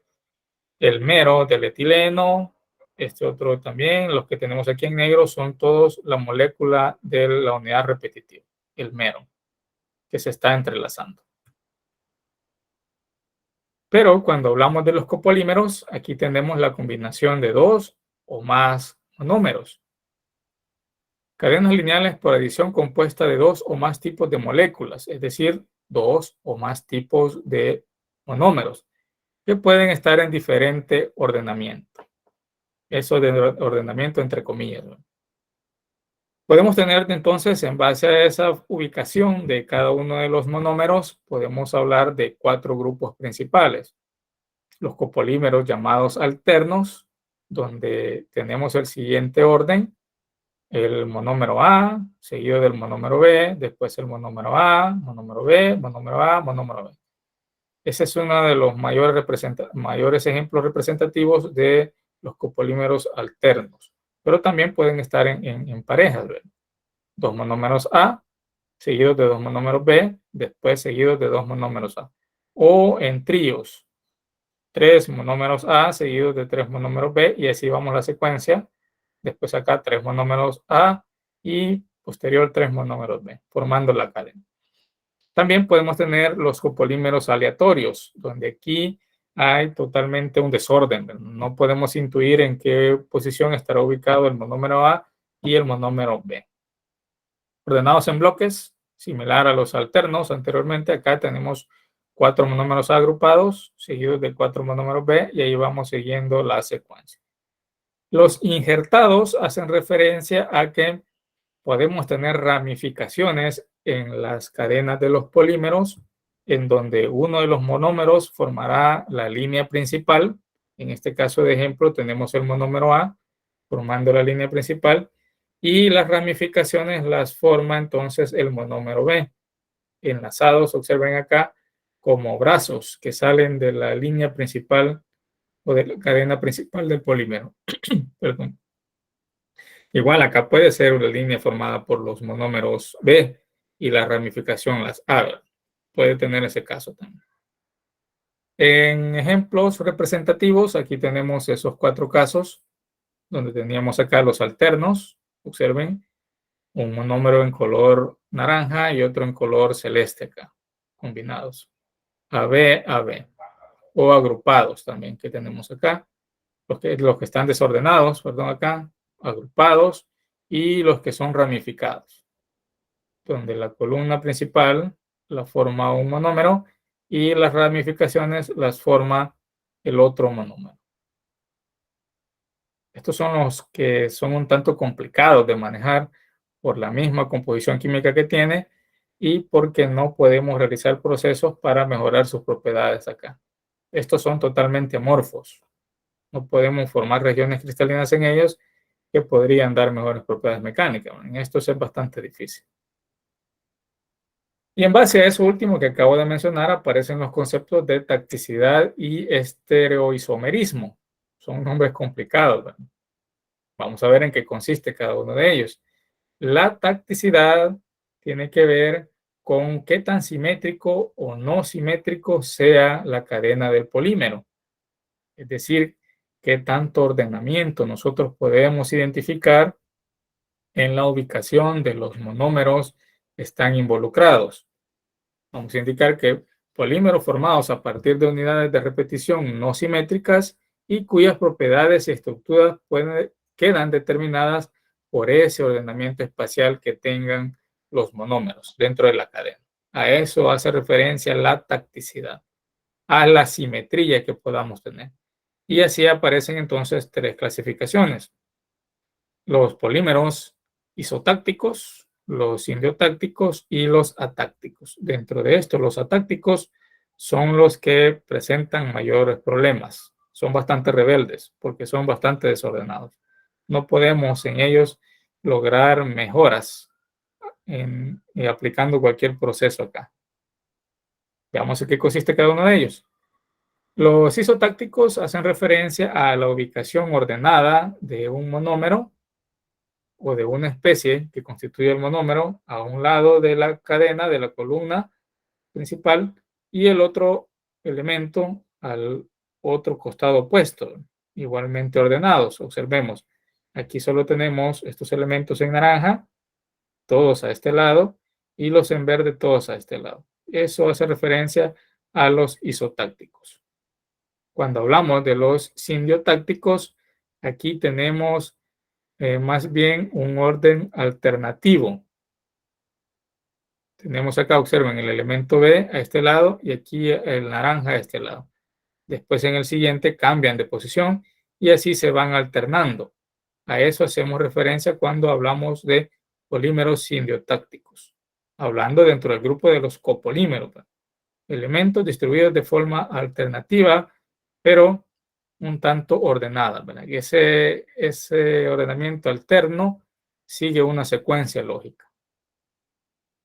mero del etileno, este otro también, los que tenemos aquí en negro son todos la molécula de la unidad repetitiva, el mero, que se está entrelazando. Pero cuando hablamos de los copolímeros, aquí tenemos la combinación de dos o más monómeros. Cadenas lineales por adición compuesta de dos o más tipos de moléculas, es decir, dos o más tipos de monómeros, que pueden estar en diferente ordenamiento. Eso de ordenamiento entre comillas, ¿no? Podemos tener entonces, en base a esa ubicación de cada uno de los monómeros, podemos hablar de cuatro grupos principales. Los copolímeros llamados alternos, donde tenemos el siguiente orden: el monómero A, seguido del monómero B, después el monómero A, monómero B, monómero A, monómero B. Ese es uno de los mayores ejemplos representativos de los copolímeros alternos, pero también pueden estar en parejas, ¿verdad? Dos monómeros A, seguidos de dos monómeros B, después seguidos de dos monómeros A. O en tríos, tres monómeros A seguidos de tres monómeros B, y así vamos la secuencia. Después acá tres monómeros A y posterior tres monómeros B, formando la cadena. También podemos tener los copolímeros aleatorios, donde aquí hay totalmente un desorden. No podemos intuir en qué posición estará ubicado el monómero A y el monómero B. Ordenados en bloques, similar a los alternos anteriormente, acá tenemos cuatro monómeros A agrupados, seguidos de cuatro monómeros B, y ahí vamos siguiendo la secuencia. Los injertados hacen referencia a que podemos tener ramificaciones en las cadenas de los polímeros, en donde uno de los monómeros formará la línea principal. En este caso de ejemplo tenemos el monómero A formando la línea principal, y las ramificaciones las forma entonces el monómero B, enlazados, observen acá, como brazos que salen de la línea principal o de la cadena principal del polímero. Perdón. Igual acá puede ser una línea formada por los monómeros B y la ramificación, las A. Puede tener ese caso también. En ejemplos representativos, aquí tenemos esos cuatro casos, donde teníamos acá los alternos. Observen, un monómero en color naranja y otro en color celeste acá, combinados. AB, AB. O agrupados también, que tenemos acá. Los que están desordenados, perdón, acá, agrupados, y los que son ramificados, donde la columna principal la forma un monómero y las ramificaciones las forma el otro monómero. Estos son los que son un tanto complicados de manejar por la misma composición química que tiene y porque no podemos realizar procesos para mejorar sus propiedades acá. Estos son totalmente amorfos. No podemos formar regiones cristalinas en ellos que podrían dar mejores propiedades mecánicas. En esto es bastante difícil. Y en base a eso último que acabo de mencionar, aparecen los conceptos de tacticidad y estereoisomerismo. Son nombres complicados, ¿verdad? Vamos a ver en qué consiste cada uno de ellos. La tacticidad tiene que ver con qué tan simétrico o no simétrico sea la cadena del polímero. Es decir, qué tanto ordenamiento nosotros podemos identificar en la ubicación de los monómeros que están involucrados. Vamos a indicar que polímeros formados a partir de unidades de repetición no simétricas y cuyas propiedades y estructuras quedan determinadas por ese ordenamiento espacial que tengan los monómeros dentro de la cadena. A eso hace referencia la tacticidad, a la simetría que podamos tener. Y así aparecen entonces tres clasificaciones: los polímeros isotácticos, los indiotácticos y los atácticos. Dentro de esto, los atácticos son los que presentan mayores problemas. Son bastante rebeldes porque son bastante desordenados. No podemos en ellos lograr mejoras aplicando cualquier proceso acá. Veamos en qué consiste cada uno de ellos. Los isotácticos hacen referencia a la ubicación ordenada de un monómero o de una especie que constituye el monómero a un lado de la cadena, de la columna principal, y el otro elemento al otro costado opuesto, igualmente ordenados. Observemos, aquí solo tenemos estos elementos en naranja, todos a este lado, y los en verde, todos a este lado. Eso hace referencia a los isotácticos. Cuando hablamos de los sindiotácticos, aquí tenemos más bien un orden alternativo. Tenemos acá, observen, el elemento B a este lado y aquí el naranja a este lado. Después en el siguiente cambian de posición y así se van alternando. A eso hacemos referencia cuando hablamos de polímeros sindiotácticos, hablando dentro del grupo de los copolímeros, elementos distribuidos de forma alternativa, pero un tanto ordenada, ¿verdad? Y ese ordenamiento alterno sigue una secuencia lógica.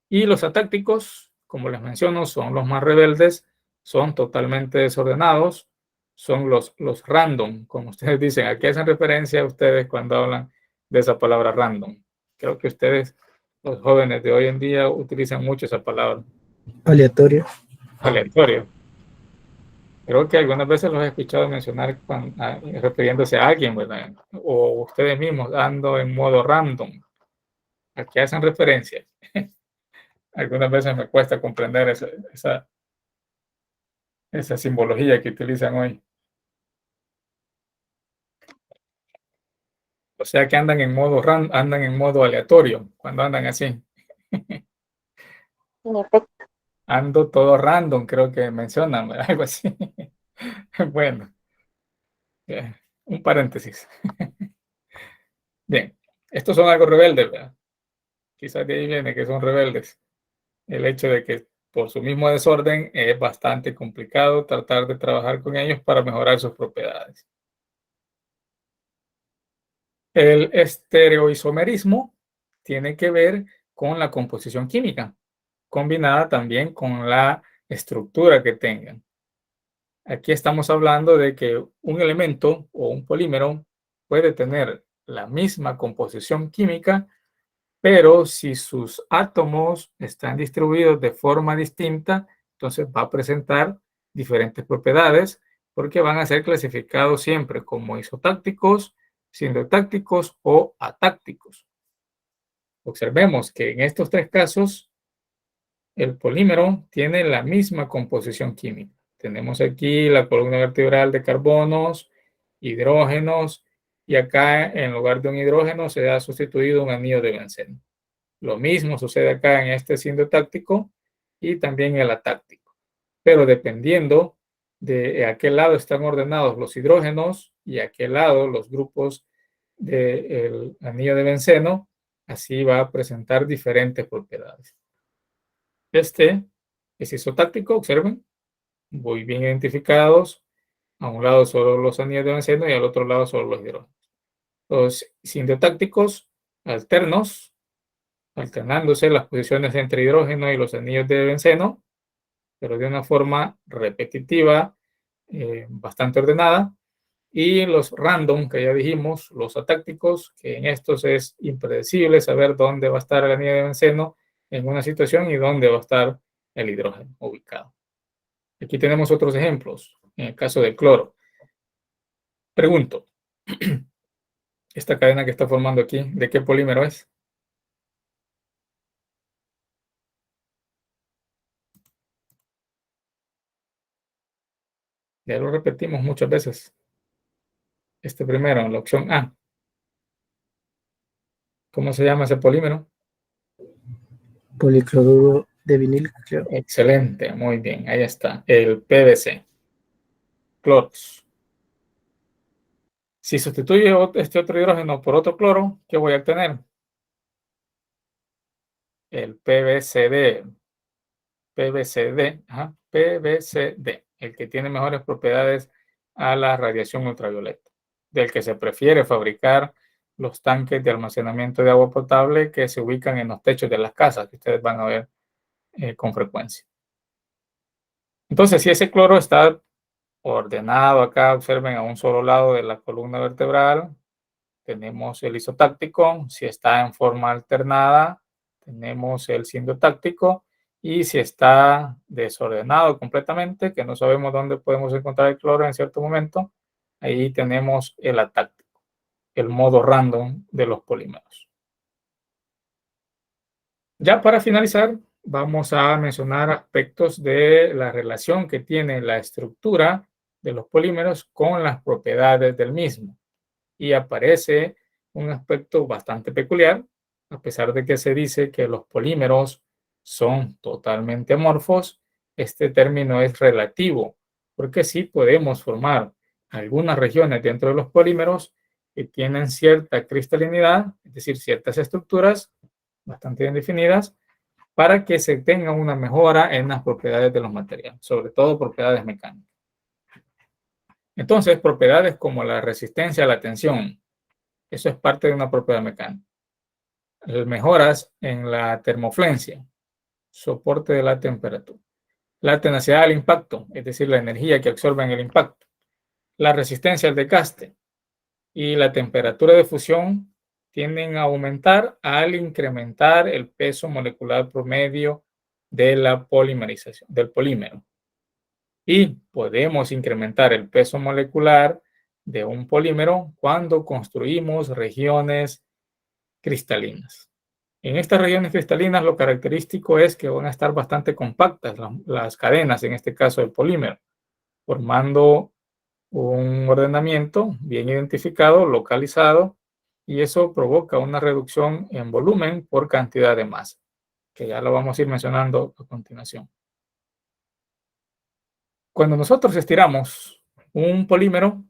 Y los atácticos, como les menciono, son los más rebeldes, son totalmente desordenados, son los random, como ustedes dicen. ¿A qué hacen referencia ustedes cuando hablan de esa palabra random? Creo que ustedes, los jóvenes de hoy en día, utilizan mucho esa palabra. Aleatorio. Aleatorio. Creo que algunas veces los he escuchado mencionar refiriéndose a alguien, ¿verdad? O ustedes mismos, ando en modo random. ¿A qué hacen referencia? Algunas veces me cuesta comprender esa simbología que utilizan hoy. O sea que andan en modo aleatorio cuando andan así. En efecto. Ando todo random, creo que mencionan, algo así. Bueno, un paréntesis. Bien, estos son algo rebeldes, ¿verdad? Quizás de ahí viene que son rebeldes. El hecho de que por su mismo desorden es bastante complicado tratar de trabajar con ellos para mejorar sus propiedades. El estereoisomerismo tiene que ver con la composición química, combinada también con la estructura que tengan. Aquí estamos hablando de que un elemento o un polímero puede tener la misma composición química, pero si sus átomos están distribuidos de forma distinta, entonces va a presentar diferentes propiedades porque van a ser clasificados siempre como isotácticos, sindotácticos o atácticos. Observemos que en estos tres casos el polímero tiene la misma composición química. Tenemos aquí la columna vertebral de carbonos, hidrógenos, y acá en lugar de un hidrógeno se ha sustituido un anillo de benceno. Lo mismo sucede acá en este sindotáctico y también en el atáctico. Pero dependiendo de a qué lado están ordenados los hidrógenos y a qué lado los grupos del anillo de benceno, así va a presentar diferentes propiedades. Este es isotáctico, observen, muy bien identificados. A un lado solo los anillos de benceno y al otro lado solo los hidrógenos. Los sintotácticos alternos, alternándose las posiciones entre hidrógeno y los anillos de benceno, pero de una forma repetitiva, bastante ordenada. Y los random, que ya dijimos, los atácticos, que en estos es impredecible saber dónde va a estar el anillo de benceno en una situación y dónde va a estar el hidrógeno ubicado. Aquí tenemos otros ejemplos. En el caso del cloro. Pregunto, esta cadena que está formando aquí, ¿de qué polímero es? Ya lo repetimos muchas veces. Este primero, la opción A. ¿Cómo se llama ese polímero? Policloruro de vinil. Excelente, muy bien, ahí está, el PVC. Cloros. Si sustituyo este otro hidrógeno por otro cloro, ¿qué voy a obtener? El PVCD. PVCD, ajá, PVCD, el que tiene mejores propiedades a la radiación ultravioleta, del que se prefiere fabricar los tanques de almacenamiento de agua potable que se ubican en los techos de las casas, que ustedes van a ver con frecuencia. Entonces, si ese cloro está ordenado acá, observen a un solo lado de la columna vertebral, tenemos el isotáctico. Si está en forma alternada, tenemos el sintotáctico. Y si está desordenado completamente, que no sabemos dónde podemos encontrar el cloro en cierto momento, ahí tenemos el atáctico, el modo random de los polímeros. Ya para finalizar, vamos a mencionar aspectos de la relación que tiene la estructura de los polímeros con las propiedades del mismo. Y aparece un aspecto bastante peculiar, a pesar de que se dice que los polímeros son totalmente amorfos. Este término es relativo, porque sí podemos formar algunas regiones dentro de los polímeros que tienen cierta cristalinidad, es decir, ciertas estructuras bastante bien definidas, para que se tenga una mejora en las propiedades de los materiales, sobre todo propiedades mecánicas. Entonces, propiedades como la resistencia a la tensión, eso es parte de una propiedad mecánica. Mejoras en la termoflencia, soporte de la temperatura. La tenacidad al impacto, es decir, la energía que absorben el impacto. La resistencia al desgaste y la temperatura de fusión tienden a aumentar al incrementar el peso molecular promedio de la polimerización, del polímero. Y podemos incrementar el peso molecular de un polímero cuando construimos regiones cristalinas. En estas regiones cristalinas lo característico es que van a estar bastante compactas las cadenas, en este caso del polímero, formando un ordenamiento bien identificado, localizado, y eso provoca una reducción en volumen por cantidad de masa, que ya lo vamos a ir mencionando a continuación. Cuando nosotros estiramos un polímero,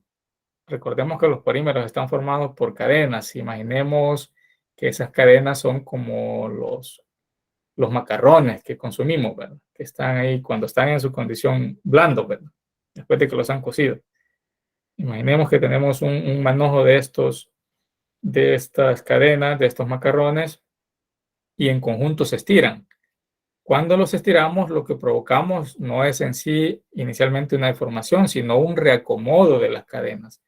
recordemos que los polímeros están formados por cadenas. Imaginemos que esas cadenas son como los macarrones que consumimos, ¿verdad? Que están ahí cuando están en su condición blando, ¿verdad? Después de que los han cocido. Imaginemos que tenemos un manojo de estas cadenas, de estos macarrones, y en conjunto se estiran. Cuando los estiramos, lo que provocamos no es en sí inicialmente una deformación, sino un reacomodo de las cadenas.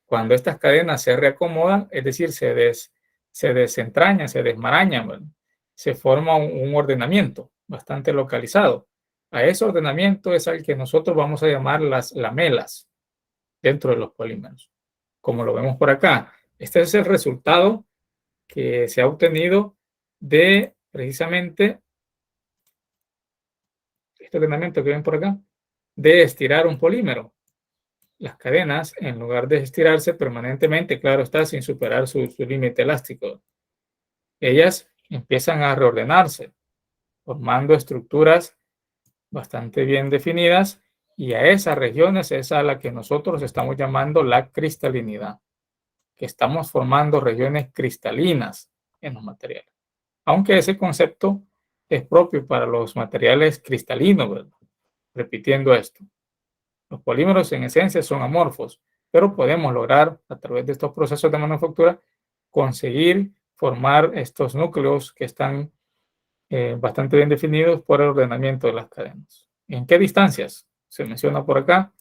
Cuando estas cadenas se reacomodan, es decir, se desentrañan, se desmarañan, ¿verdad? Se forma un ordenamiento bastante localizado. A ese ordenamiento es al que nosotros vamos a llamar las lamelas dentro de los polímeros. Como lo vemos por acá, este es el resultado que se ha obtenido de precisamente este ordenamiento que ven por acá, de estirar un polímero. Las cadenas, en lugar de estirarse permanentemente, claro está, sin superar su límite elástico, ellas empiezan a reordenarse, formando estructuras bastante bien definidas, y a esas regiones es a la que nosotros estamos llamando la cristalinidad. que estamos formando regiones cristalinas en los materiales. Aunque ese concepto es propio para los materiales cristalinos, ¿verdad? Repitiendo esto, los polímeros en esencia son amorfos, pero podemos lograr a través de estos procesos de manufactura conseguir formar estos núcleos que están bastante bien definidos por el ordenamiento de las cadenas. ¿En qué distancias? Se menciona por acá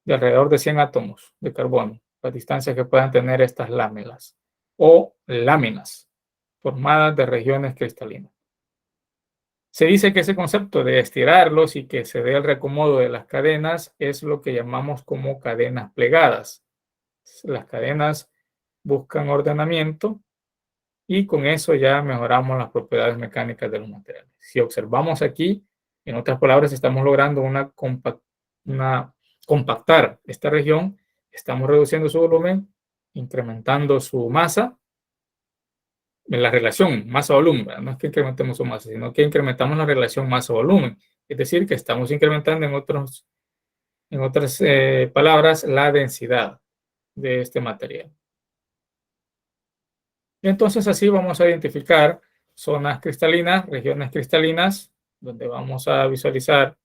de alrededor de 100 átomos de carbono, las distancias que puedan tener estas láminas o láminas formadas de regiones cristalinas. Se dice que ese concepto de estirarlos y que se dé el reacomodo de las cadenas es lo que llamamos como cadenas plegadas. Las cadenas buscan ordenamiento y con eso ya mejoramos las propiedades mecánicas de los materiales. Si observamos aquí, en otras palabras, estamos logrando compactar esta región, estamos reduciendo su volumen, incrementando su masa, en la relación masa-volumen, no es que incrementemos su masa, sino que incrementamos la relación masa-volumen, es decir, que estamos incrementando en otras palabras la densidad de este material. Y entonces así vamos a identificar zonas cristalinas, regiones cristalinas, donde vamos a visualizar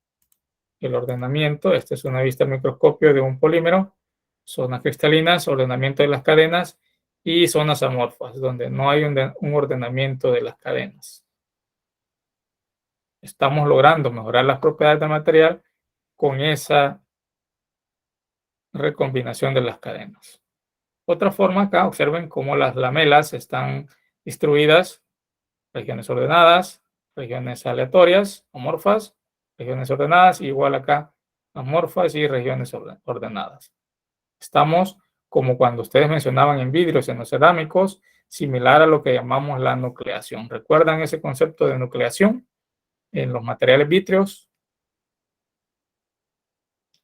el ordenamiento. Esta es una vista al microscopio de un polímero. Zonas cristalinas, ordenamiento de las cadenas y zonas amorfas, donde no hay un ordenamiento de las cadenas. Estamos logrando mejorar las propiedades del material con esa recombinación de las cadenas. Otra forma acá, observen cómo las lamelas están distribuidas, regiones ordenadas, regiones aleatorias, amorfas, regiones ordenadas, igual acá, amorfas y regiones ordenadas. Estamos como cuando ustedes mencionaban en vidrios, en los cerámicos, similar a lo que llamamos la nucleación. ¿Recuerdan ese concepto de nucleación en los materiales vítreos?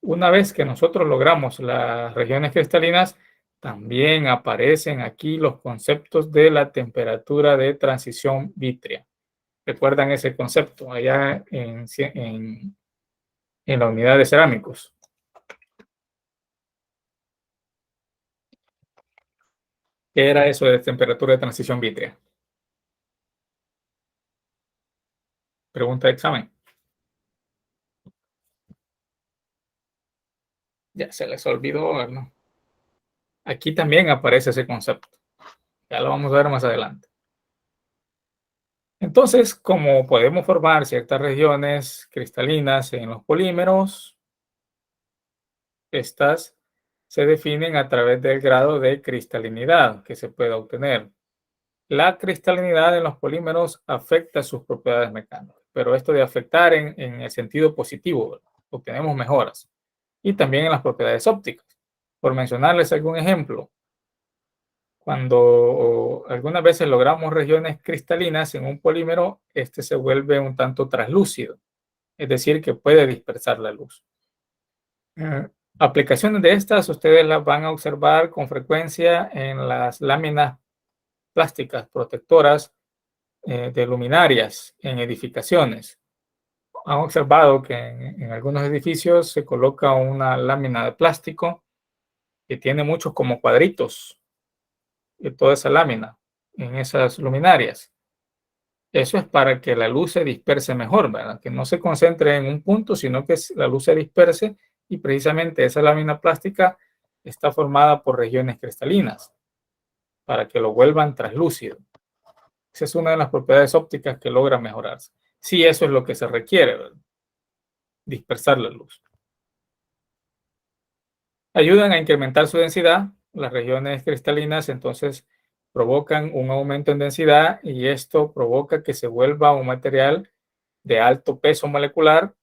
Una vez que nosotros logramos las regiones cristalinas, también aparecen aquí los conceptos de la temperatura de transición vítrea. ¿Recuerdan ese concepto allá en la unidad de cerámicos? ¿Qué era eso de temperatura de transición vítrea? Pregunta de examen. Ya se les olvidó, ¿no? Aquí también aparece ese concepto. Ya lo vamos a ver más adelante. Entonces, como podemos formar ciertas regiones cristalinas en los polímeros, estas se definen a través del grado de cristalinidad que se puede obtener. La cristalinidad en los polímeros afecta sus propiedades mecánicas, pero esto de afectar en el sentido positivo, ¿verdad? Obtenemos mejoras. Y también en las propiedades ópticas. Por mencionarles algún ejemplo, cuando algunas veces logramos regiones cristalinas en un polímero, este se vuelve un tanto translúcido, es decir, que puede dispersar la luz. Aplicaciones de estas ustedes las van a observar con frecuencia en las láminas plásticas protectoras de luminarias en edificaciones. Han observado que en algunos edificios se coloca una lámina de plástico que tiene muchos como cuadritos de toda esa lámina en esas luminarias. Eso es para que la luz se disperse mejor, ¿verdad? Que no se concentre en un punto, sino que la luz se disperse, y precisamente esa lámina plástica está formada por regiones cristalinas para que lo vuelvan translúcido. Esa es una de las propiedades ópticas que logra mejorarse. Sí, eso es lo que se requiere, ¿verdad? Dispersar la luz. Ayudan a incrementar su densidad. Las regiones cristalinas entonces provocan un aumento en densidad y esto provoca que se vuelva un material de alto peso molecular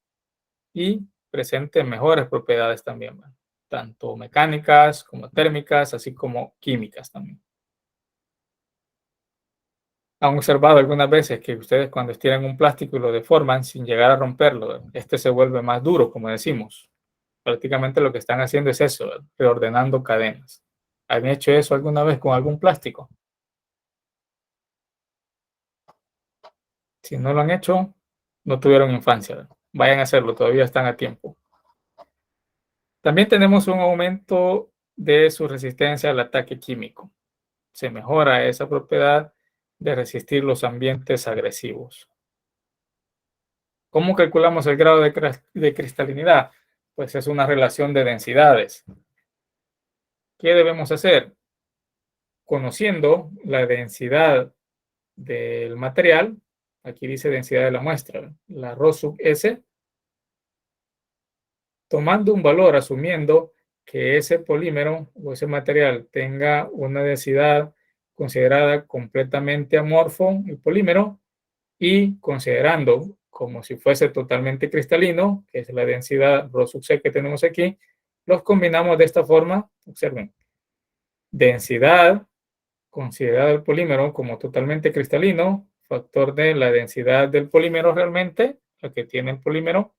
y presente mejores propiedades también, ¿verdad? Tanto mecánicas como térmicas, así como químicas también. Han observado algunas veces que ustedes cuando estiran un plástico y lo deforman sin llegar a romperlo, este se vuelve más duro, como decimos. Prácticamente lo que están haciendo es eso, reordenando cadenas. ¿Han hecho eso alguna vez con algún plástico? Si no lo han hecho, no tuvieron infancia. Vayan a hacerlo, todavía están a tiempo. También tenemos un aumento de su resistencia al ataque químico. Se mejora esa propiedad de resistir los ambientes agresivos. ¿Cómo calculamos el grado de cristalinidad? Pues es una relación de densidades. ¿Qué debemos hacer? Conociendo la densidad del material, aquí dice densidad de la muestra, la Rho sub S, tomando un valor, asumiendo que ese polímero o ese material tenga una densidad considerada completamente amorfo, el polímero, y considerando como si fuese totalmente cristalino, que es la densidad Rho sub C que tenemos aquí, los combinamos de esta forma. Observen, densidad considerada el polímero como totalmente cristalino, factor de la densidad del polímero realmente, la que tiene el polímero,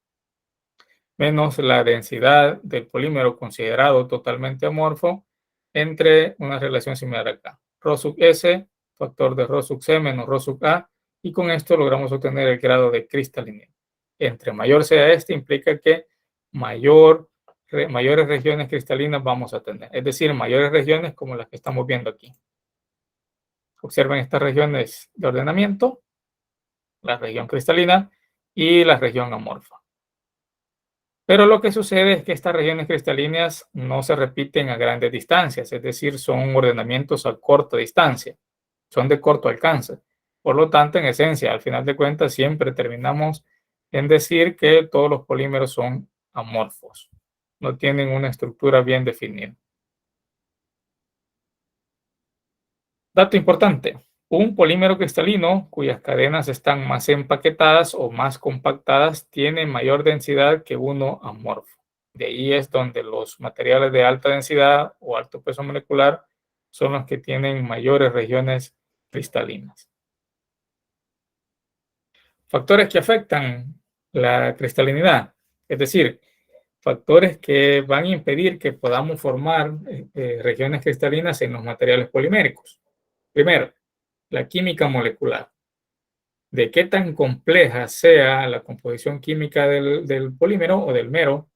menos la densidad del polímero considerado totalmente amorfo, entre una relación similar acá. Rho sub S, factor de Rho sub C menos Rho sub A, y con esto logramos obtener el grado de cristalinidad. Entre mayor sea este, implica que mayores regiones cristalinas vamos a tener, es decir, mayores regiones como las que estamos viendo aquí. Observen estas regiones de ordenamiento, la región cristalina y la región amorfa. Pero lo que sucede es que estas regiones cristalinas no se repiten a grandes distancias, es decir, son ordenamientos a corta distancia, son de corto alcance. Por lo tanto, en esencia, al final de cuentas, siempre terminamos en decir que todos los polímeros son amorfos, no tienen una estructura bien definida. Dato importante. Un polímero cristalino cuyas cadenas están más empaquetadas o más compactadas tiene mayor densidad que uno amorfo. De ahí es donde los materiales de alta densidad o alto peso molecular son los que tienen mayores regiones cristalinas. Factores que afectan la cristalinidad, es decir, factores que van a impedir que podamos formar regiones cristalinas en los materiales poliméricos. Primero, la química molecular. De qué tan compleja sea la composición química del polímero o del mero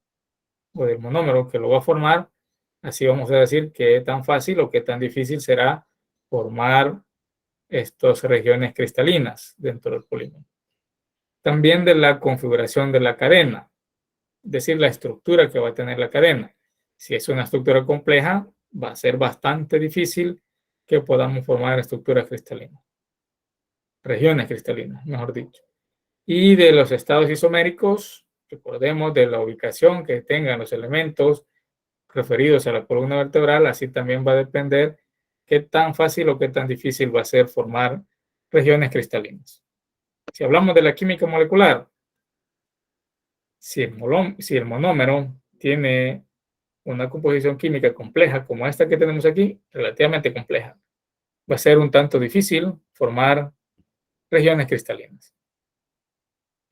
o del monómero que lo va a formar, así vamos a decir qué tan fácil o qué tan difícil será formar estas regiones cristalinas dentro del polímero. También de la configuración de la cadena, es decir, la estructura que va a tener la cadena. Si es una estructura compleja, va a ser bastante difícil que podamos formar estructuras cristalinas. Regiones cristalinas, mejor dicho. Y de los estados isoméricos, recordemos de la ubicación que tengan los elementos referidos a la columna vertebral, así también va a depender qué tan fácil o qué tan difícil va a ser formar regiones cristalinas. Si hablamos de la química molecular, si el monómero tiene una composición química compleja como esta que tenemos aquí, relativamente compleja, va a ser un tanto difícil formar regiones cristalinas.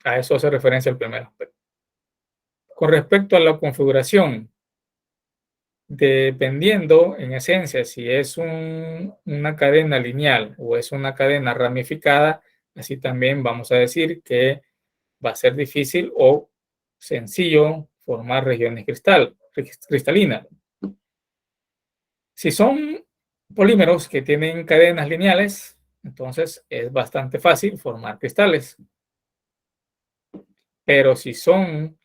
A eso hace referencia el primer aspecto. Con respecto a la configuración, dependiendo en esencia si es una cadena lineal o es una cadena ramificada, así también vamos a decir que va a ser difícil o sencillo formar regiones cristalinas. Si son polímeros que tienen cadenas lineales, entonces es bastante fácil formar cristales. Pero si son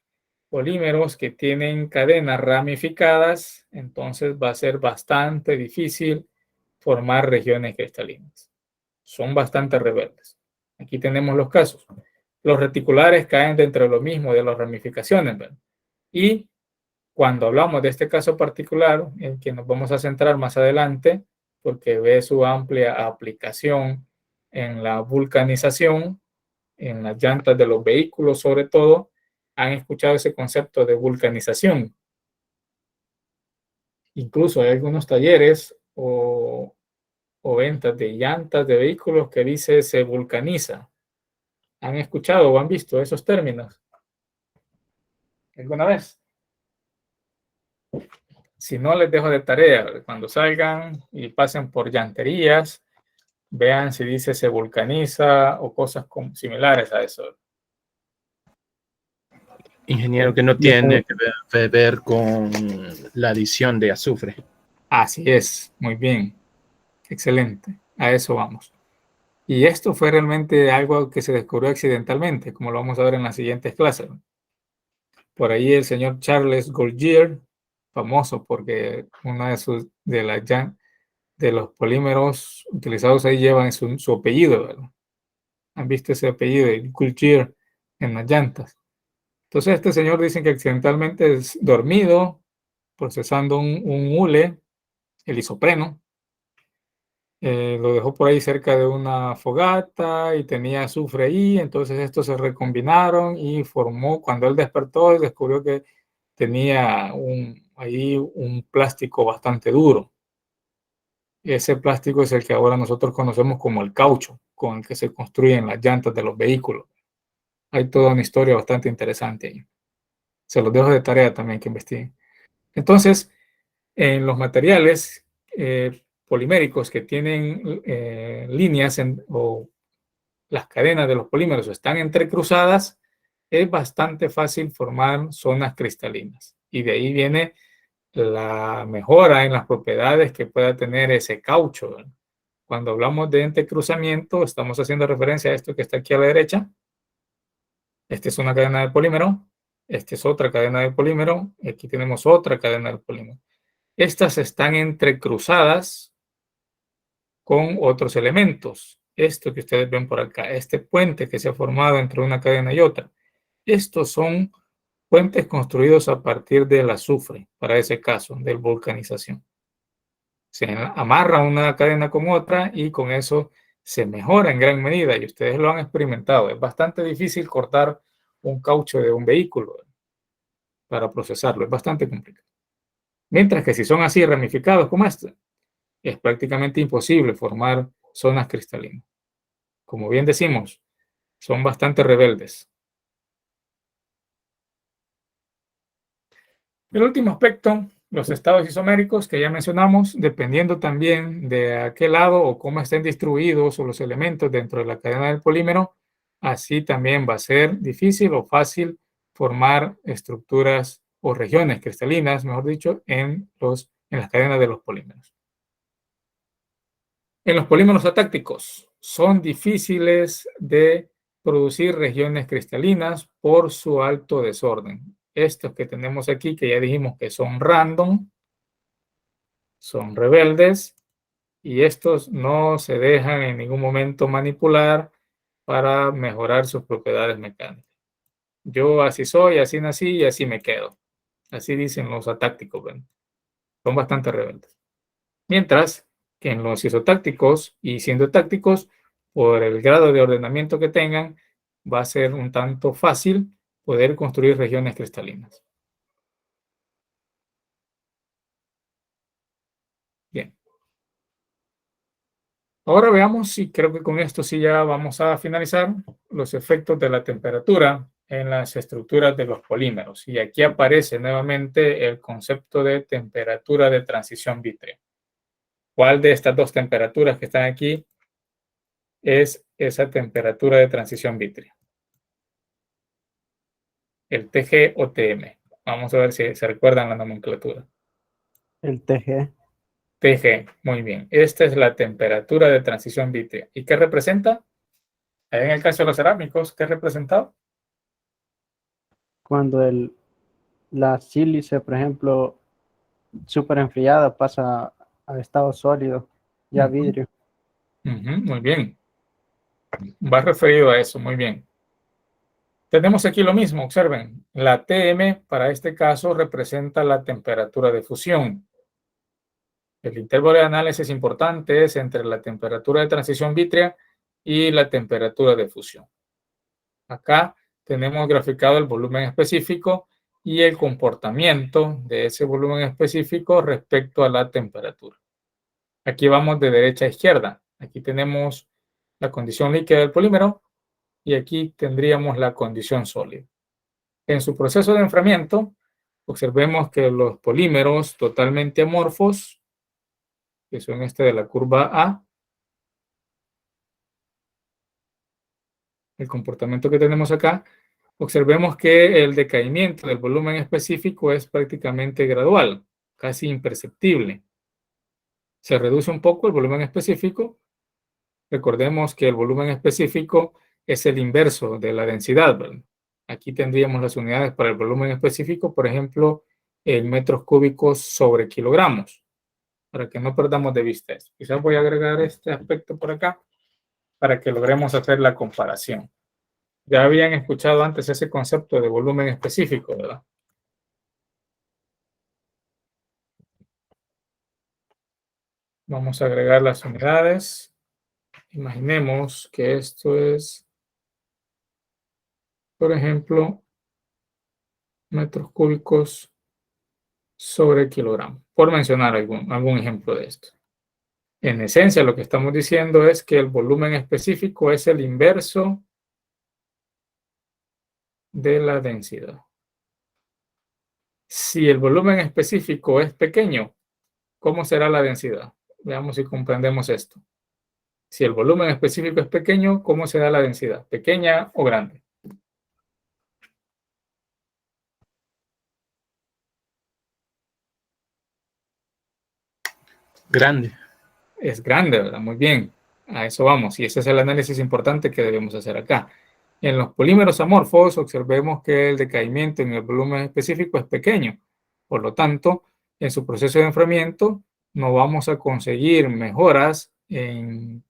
polímeros que tienen cadenas ramificadas, entonces va a ser bastante difícil formar regiones cristalinas. Son bastante rebeldes. Aquí tenemos los casos. Los reticulares caen dentro de lo mismo de las ramificaciones, ¿verdad? Y cuando hablamos de este caso particular, en que nos vamos a centrar más adelante, porque ve su amplia aplicación en la vulcanización, en las llantas de los vehículos sobre todo, han escuchado ese concepto de vulcanización. Incluso hay algunos talleres o ventas de llantas de vehículos que dice se vulcaniza. ¿Han escuchado o han visto esos términos alguna vez? Si no, les dejo de tarea, cuando salgan y pasen por llanterías, vean si dice se vulcaniza o cosas similares a eso. Ingeniero, que no tiene que ver con la adición de azufre. Así es, muy bien. Excelente. A eso vamos. Y esto fue realmente algo que se descubrió accidentalmente, como lo vamos a ver en las siguientes clases. Por ahí el señor Charles Goodyear, famoso porque una de los polímeros utilizados ahí llevan su apellido, ¿verdad? Han visto ese apellido de Goodyear en las llantas. Entonces este señor dicen que accidentalmente es dormido, procesando un hule, el isopreno, lo dejó por ahí cerca de una fogata y tenía azufre ahí, entonces estos se recombinaron y formó, cuando él despertó, descubrió que tenía ahí un plástico bastante duro. Ese plástico es el que ahora nosotros conocemos como el caucho, con el que se construyen las llantas de los vehículos. Hay toda una historia bastante interesante ahí. Se los dejo de tarea también que investiguen. Entonces, en los materiales poliméricos que tienen líneas o las cadenas de los polímeros están entrecruzadas, es bastante fácil formar zonas cristalinas. Y de ahí viene la mejora en las propiedades que pueda tener ese caucho, ¿verdad? Cuando hablamos de entrecruzamiento, estamos haciendo referencia a esto que está aquí a la derecha. Esta es una cadena de polímero, esta es otra cadena de polímero, y aquí tenemos otra cadena de polímero. Estas están entrecruzadas con otros elementos. Esto que ustedes ven por acá, este puente que se ha formado entre una cadena y otra. Estos son puentes construidos a partir del azufre, para ese caso, de vulcanización. Se amarra una cadena con otra y con eso se mejora en gran medida y ustedes lo han experimentado. Es bastante difícil cortar un caucho de un vehículo para procesarlo, es bastante complicado. Mientras que si son así ramificados como este, es prácticamente imposible formar zonas cristalinas. Como bien decimos, son bastante rebeldes. El último aspecto, los estados isoméricos que ya mencionamos, dependiendo también de a qué lado o cómo estén distribuidos o los elementos dentro de la cadena del polímero, así también va a ser difícil o fácil formar estructuras o regiones cristalinas, mejor dicho, en las cadenas de los polímeros. En los polímeros atácticos son difíciles de producir regiones cristalinas por su alto desorden. Estos que tenemos aquí, que ya dijimos que son random, son rebeldes, y estos no se dejan en ningún momento manipular para mejorar sus propiedades mecánicas. Yo así soy, así nací y así me quedo. Así dicen los atácticos, ¿ven? Son bastante rebeldes. Mientras que en los isotácticos y sindotácticos, por el grado de ordenamiento que tengan, va a ser un tanto fácil poder construir regiones cristalinas. Bien. Ahora veamos, y creo que con esto sí ya vamos a finalizar, los efectos de la temperatura en las estructuras de los polímeros. Y aquí aparece nuevamente el concepto de temperatura de transición vítrea. ¿Cuál de estas dos temperaturas que están aquí es esa temperatura de transición vítrea? El TG o TM. Vamos a ver si se recuerdan la nomenclatura. El TG. TG, muy bien. Esta es la temperatura de transición vítrea. ¿Y qué representa? En el caso de los cerámicos, ¿qué representa? Cuando la sílice, por ejemplo, súper enfriada pasa a estado sólido, ya vidrio. Muy bien. Va referido a eso, muy bien. Tenemos aquí lo mismo, observen. La TM para este caso representa la temperatura de fusión. El intervalo de análisis importante es entre la temperatura de transición vítrea y la temperatura de fusión. Acá tenemos graficado el volumen específico y el comportamiento de ese volumen específico respecto a la temperatura. Aquí vamos de derecha a izquierda. Aquí tenemos la condición líquida del polímero y aquí tendríamos la condición sólida. En su proceso de enfriamiento, observemos que los polímeros totalmente amorfos, que son este de la curva A, el comportamiento que tenemos acá, observemos que el decaimiento del volumen específico es prácticamente gradual, casi imperceptible. se reduce un poco el volumen específico. Recordemos que el volumen específico es el inverso de la densidad, ¿verdad? Aquí tendríamos las unidades para el volumen específico, por ejemplo, en metros cúbicos sobre kilogramos, para que no perdamos de vista esto. Quizás voy a agregar este aspecto por acá para que logremos hacer la comparación. Ya habían escuchado antes ese concepto de volumen específico, ¿verdad? Vamos a agregar las unidades. Imaginemos que esto es, por ejemplo, metros cúbicos sobre kilogramo, por mencionar algún ejemplo de esto. En esencia, lo que estamos diciendo es que el volumen específico es el inverso de la densidad. Si el volumen específico es pequeño, ¿cómo será la densidad? Veamos si comprendemos esto. Si el volumen específico es pequeño, ¿cómo será la densidad? ¿Pequeña o grande? Grande. Es grande, ¿verdad? Muy bien. A eso vamos. Y ese es el análisis importante que debemos hacer acá. En los polímeros amorfos observemos que el decaimiento en el volumen específico es pequeño. Por lo tanto, en su proceso de enfriamiento no vamos a conseguir mejoras en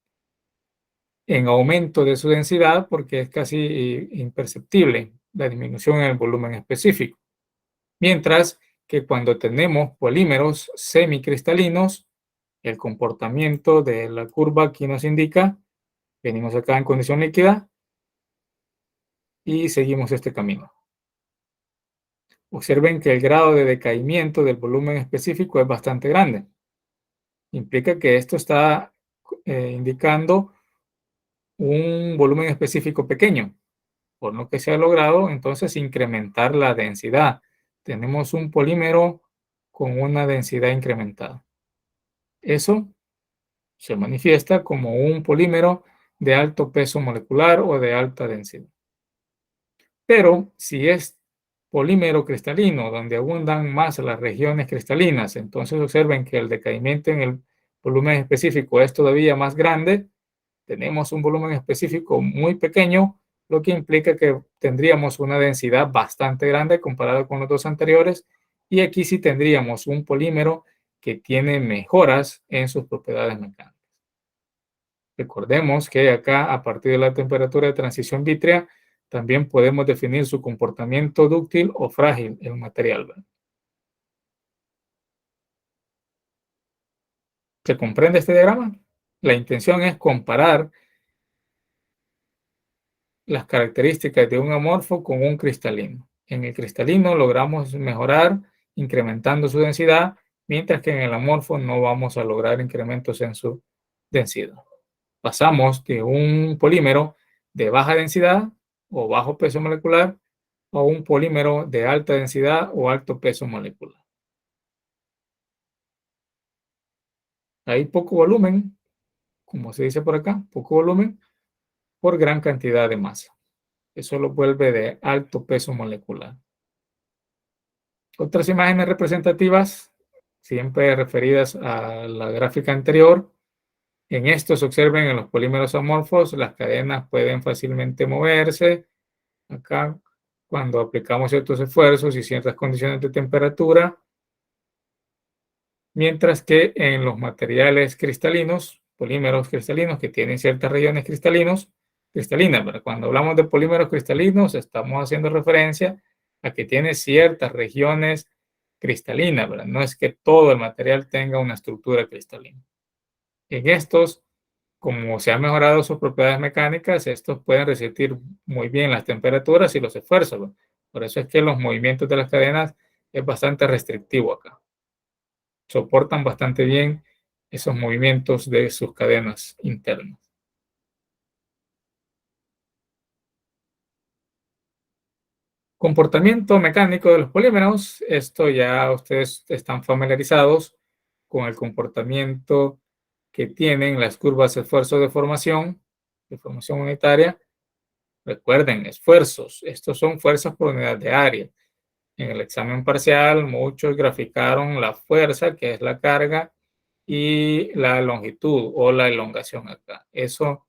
aumento de su densidad porque es casi imperceptible la disminución en el volumen específico. Mientras que cuando tenemos polímeros semicristalinos, el comportamiento de la curva aquí nos indica, venimos acá en condición líquida y seguimos este camino. Observen que el grado de decaimiento del volumen específico es bastante grande. Implica que esto está indicando un volumen específico pequeño, por lo que se ha logrado entonces incrementar la densidad. Tenemos un polímero con una densidad incrementada. Eso se manifiesta como un polímero de alto peso molecular o de alta densidad. Pero si es polímero cristalino, donde abundan más las regiones cristalinas, entonces observen que el decaimiento en el volumen específico es todavía más grande. Tenemos un volumen específico muy pequeño, lo que implica que tendríamos una densidad bastante grande comparado con los dos anteriores, y aquí sí tendríamos un polímero que tiene mejoras en sus propiedades mecánicas. Recordemos que acá, a partir de la temperatura de transición vítrea, también podemos definir su comportamiento dúctil o frágil en el material. ¿Se comprende este diagrama? La intención es comparar las características de un amorfo con un cristalino. En el cristalino logramos mejorar incrementando su densidad, mientras que en el amorfo no vamos a lograr incrementos en su densidad. Pasamos de un polímero de baja densidad o bajo peso molecular a un polímero de alta densidad o alto peso molecular. Hay poco volumen, como se dice por acá, poco volumen por gran cantidad de masa. Eso lo vuelve de alto peso molecular. Otras imágenes representativas, siempre referidas a la gráfica anterior. En estos observen en los polímeros amorfos, las cadenas pueden fácilmente moverse. Acá, cuando aplicamos ciertos esfuerzos y ciertas condiciones de temperatura. Mientras que en los materiales cristalinos, polímeros cristalinos que tienen ciertas regiones cristalinas, pero cuando hablamos de polímeros cristalinos estamos haciendo referencia a que tiene ciertas regiones cristalinas, ¿verdad? No es que todo el material tenga una estructura cristalina. En estos, como se han mejorado sus propiedades mecánicas, estos pueden resistir muy bien las temperaturas y los esfuerzos, ¿verdad? Por eso es que los movimientos de las cadenas es bastante restrictivo acá. Soportan bastante bien esos movimientos de sus cadenas internas. Comportamiento mecánico de los polímeros. Esto ya ustedes están familiarizados con el comportamiento que tienen las curvas de esfuerzo de formación unitaria. Recuerden, esfuerzos. Estos son fuerzas por unidad de área. En el examen parcial, muchos graficaron la fuerza, que es la carga, y la longitud o la elongación acá. Eso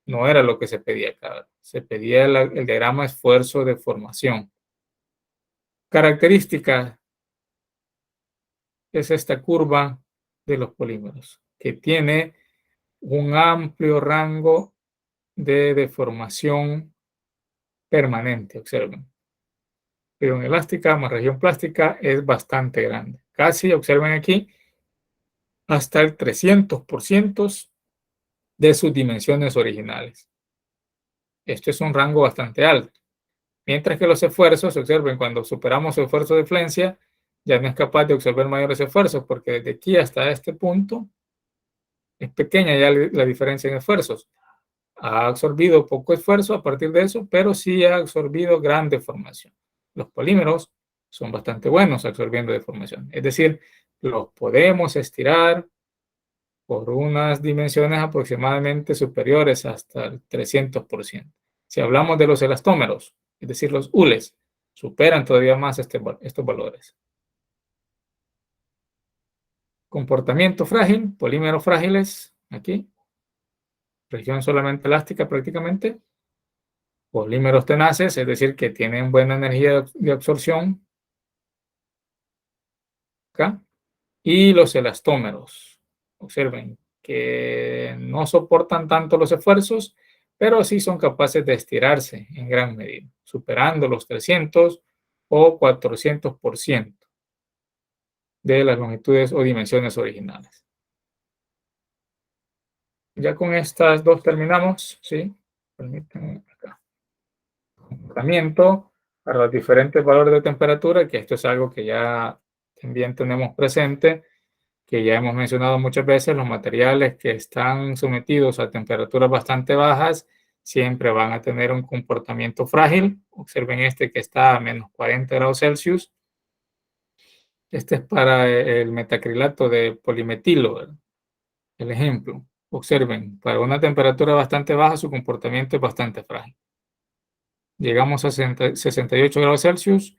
no era lo que se pedía acá. Se pedía el diagrama esfuerzo de formación. Característica es esta curva de los polímeros, que tiene un amplio rango de deformación permanente, observen. Región elástica más región plástica es bastante grande. Casi, observen aquí, hasta el 300% de sus dimensiones originales. Esto es un rango bastante alto. Mientras que los esfuerzos, observen, cuando superamos el esfuerzo de flencia, ya no es capaz de absorber mayores esfuerzos, porque desde aquí hasta este punto es pequeña ya la diferencia en esfuerzos. Ha absorbido poco esfuerzo a partir de eso, pero sí ha absorbido gran deformación. Los polímeros son bastante buenos absorbiendo deformación. Es decir, los podemos estirar por unas dimensiones aproximadamente superiores hasta el 300%. Si hablamos de los elastómeros, es decir, los hules, superan todavía más estos valores. Comportamiento frágil, polímeros frágiles, aquí. Región solamente elástica prácticamente. Polímeros tenaces, es decir, que tienen buena energía de absorción. Acá. Y los elastómeros. Observen que no soportan tanto los esfuerzos, pero sí son capaces de estirarse en gran medida, superando los 300 o 400% de las longitudes o dimensiones originales. Ya con estas dos terminamos, ¿sí? Permítanme acá. Comportamiento para los diferentes valores de temperatura, que esto es algo que ya también tenemos presente, que ya hemos mencionado muchas veces. Los materiales que están sometidos a temperaturas bastante bajas siempre van a tener un comportamiento frágil. Observen este que está a menos 40 grados Celsius. Este es para el metacrilato de polimetilo, ¿verdad? El ejemplo. Observen, para una temperatura bastante baja su comportamiento es bastante frágil. Llegamos a 68 grados Celsius,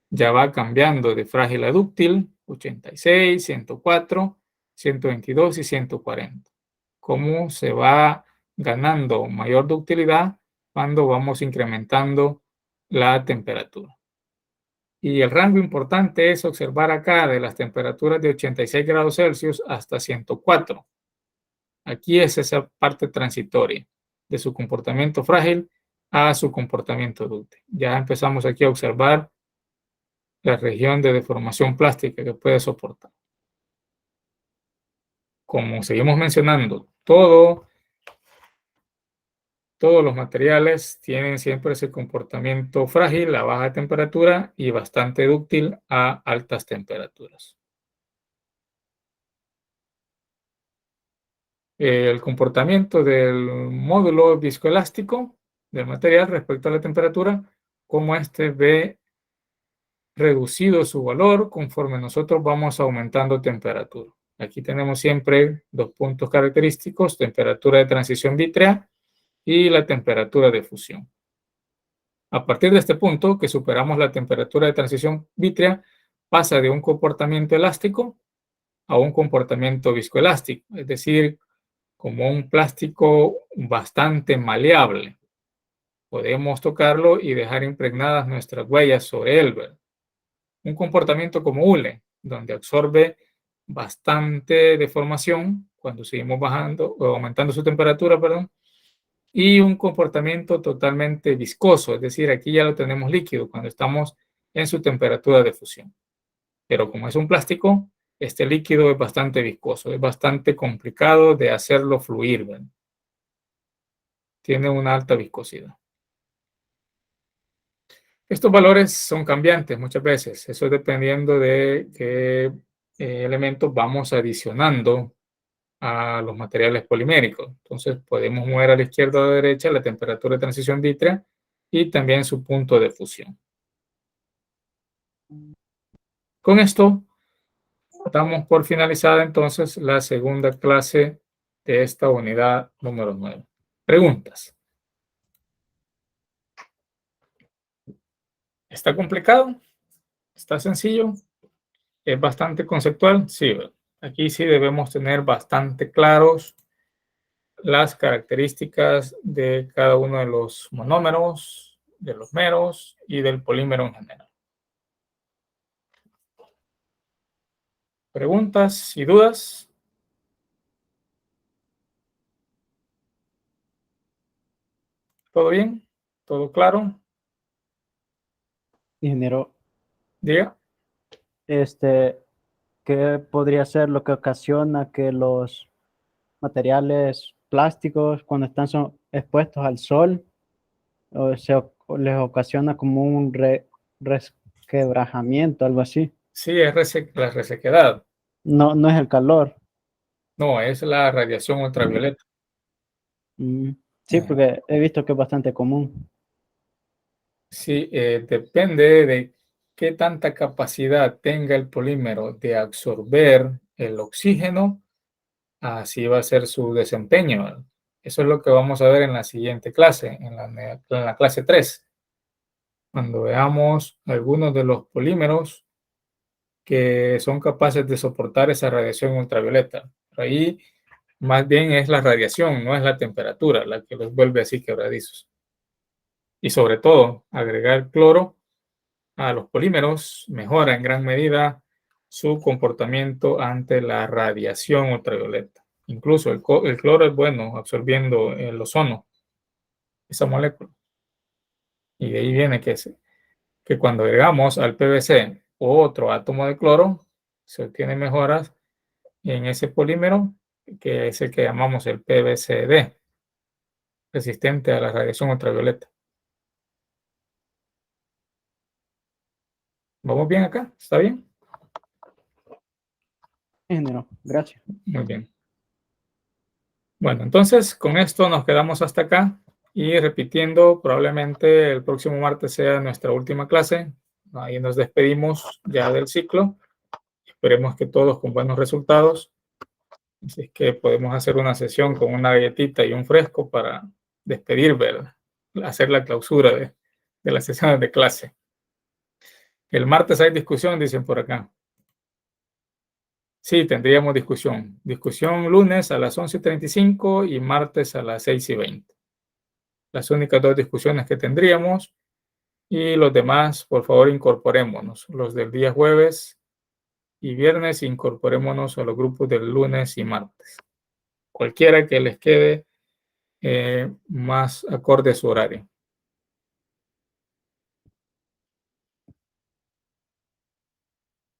ya va cambiando de frágil a dúctil, 86, 104, 122 y 140. Cómo se va ganando mayor ductilidad cuando vamos incrementando la temperatura. Y el rango importante es observar acá de las temperaturas de 86 grados Celsius hasta 104. Aquí es esa parte transitoria de su comportamiento frágil a su comportamiento dúctil. Ya empezamos aquí a observar la región de deformación plástica que puede soportar. Como seguimos mencionando, todos los materiales tienen siempre ese comportamiento frágil a baja temperatura y bastante dúctil a altas temperaturas. El comportamiento del módulo viscoelástico del material respecto a la temperatura, cómo este ve reducido su valor conforme nosotros vamos aumentando temperatura. Aquí tenemos siempre dos puntos característicos: temperatura de transición vítrea y la temperatura de fusión. A partir de este punto, que superamos la temperatura de transición vítrea, pasa de un comportamiento elástico a un comportamiento viscoelástico, es decir, como un plástico bastante maleable. Podemos tocarlo y dejar impregnadas nuestras huellas sobre él, ¿verdad? Un comportamiento como hule, donde absorbe bastante deformación cuando seguimos bajando o aumentando su temperatura, perdón, y un comportamiento totalmente viscoso, es decir, aquí ya lo tenemos líquido cuando estamos en su temperatura de fusión. Pero como es un plástico, este líquido es bastante viscoso, es bastante complicado de hacerlo fluir, ¿verdad? Tiene una alta viscosidad. Estos valores son cambiantes muchas veces, eso es dependiendo de qué elementos vamos adicionando a los materiales poliméricos. Entonces podemos mover a la izquierda o a la derecha la temperatura de transición vítrea y también su punto de fusión. Con esto damos por finalizada entonces la segunda clase de esta unidad número 9. Preguntas. ¿Está complicado? ¿Está sencillo? ¿Es bastante conceptual? Sí. Aquí sí debemos tener bastante claros las características de cada uno de los monómeros, de los meros y del polímero en general. ¿Preguntas y dudas? ¿Todo bien? ¿Todo claro? Ingeniero, Diga. ¿qué podría ser lo que ocasiona que los materiales plásticos, cuando están expuestos al sol, o les ocasiona como un resquebrajamiento, algo así? Sí, es la resequedad. No, no es el calor. No, es la radiación ultravioleta. Sí, porque he visto que es bastante común. Sí, depende de qué tanta capacidad tenga el polímero de absorber el oxígeno, así va a ser su desempeño. Eso es lo que vamos a ver en la siguiente clase, en la clase 3, cuando veamos algunos de los polímeros que son capaces de soportar esa radiación ultravioleta. Pero ahí más bien es la radiación, no es la temperatura la que los vuelve así quebradizos. Y sobre todo, agregar cloro a los polímeros mejora en gran medida su comportamiento ante la radiación ultravioleta. Incluso el cloro es bueno absorbiendo el ozono, esa molécula. Y de ahí viene que cuando agregamos al PVC otro átomo de cloro, se obtienen mejoras en ese polímero, que es el que llamamos el PVCD, resistente a la radiación ultravioleta. ¿Vamos bien acá? ¿Está bien? Ingeniero, gracias. Muy bien. Bueno, entonces con esto nos quedamos hasta acá y repitiendo, probablemente el próximo martes sea nuestra última clase. Ahí nos despedimos ya del ciclo. Esperemos que todos con buenos resultados. Así es que podemos hacer una sesión con una galletita y un fresco para despedir, ¿verdad? Hacer la clausura de las sesiones de clase. El martes hay discusión, dicen por acá. Sí, tendríamos discusión. Discusión lunes a las 11:35 y martes a las 6:20. Las únicas dos discusiones que tendríamos, y los demás, por favor, incorporémonos. Los del día jueves y viernes, incorporémonos a los grupos del lunes y martes. Cualquiera que les quede más acorde a su horario.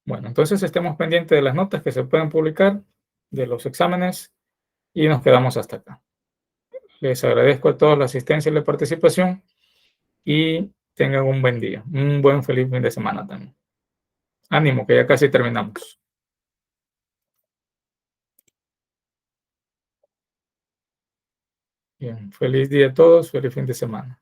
Bueno, entonces estemos pendientes de las notas que se pueden publicar, de los exámenes, y nos quedamos hasta acá. Les agradezco a todos la asistencia y la participación y tengan un buen día, un buen feliz fin de semana también. Ánimo, que ya casi terminamos. Bien, feliz día a todos, feliz fin de semana.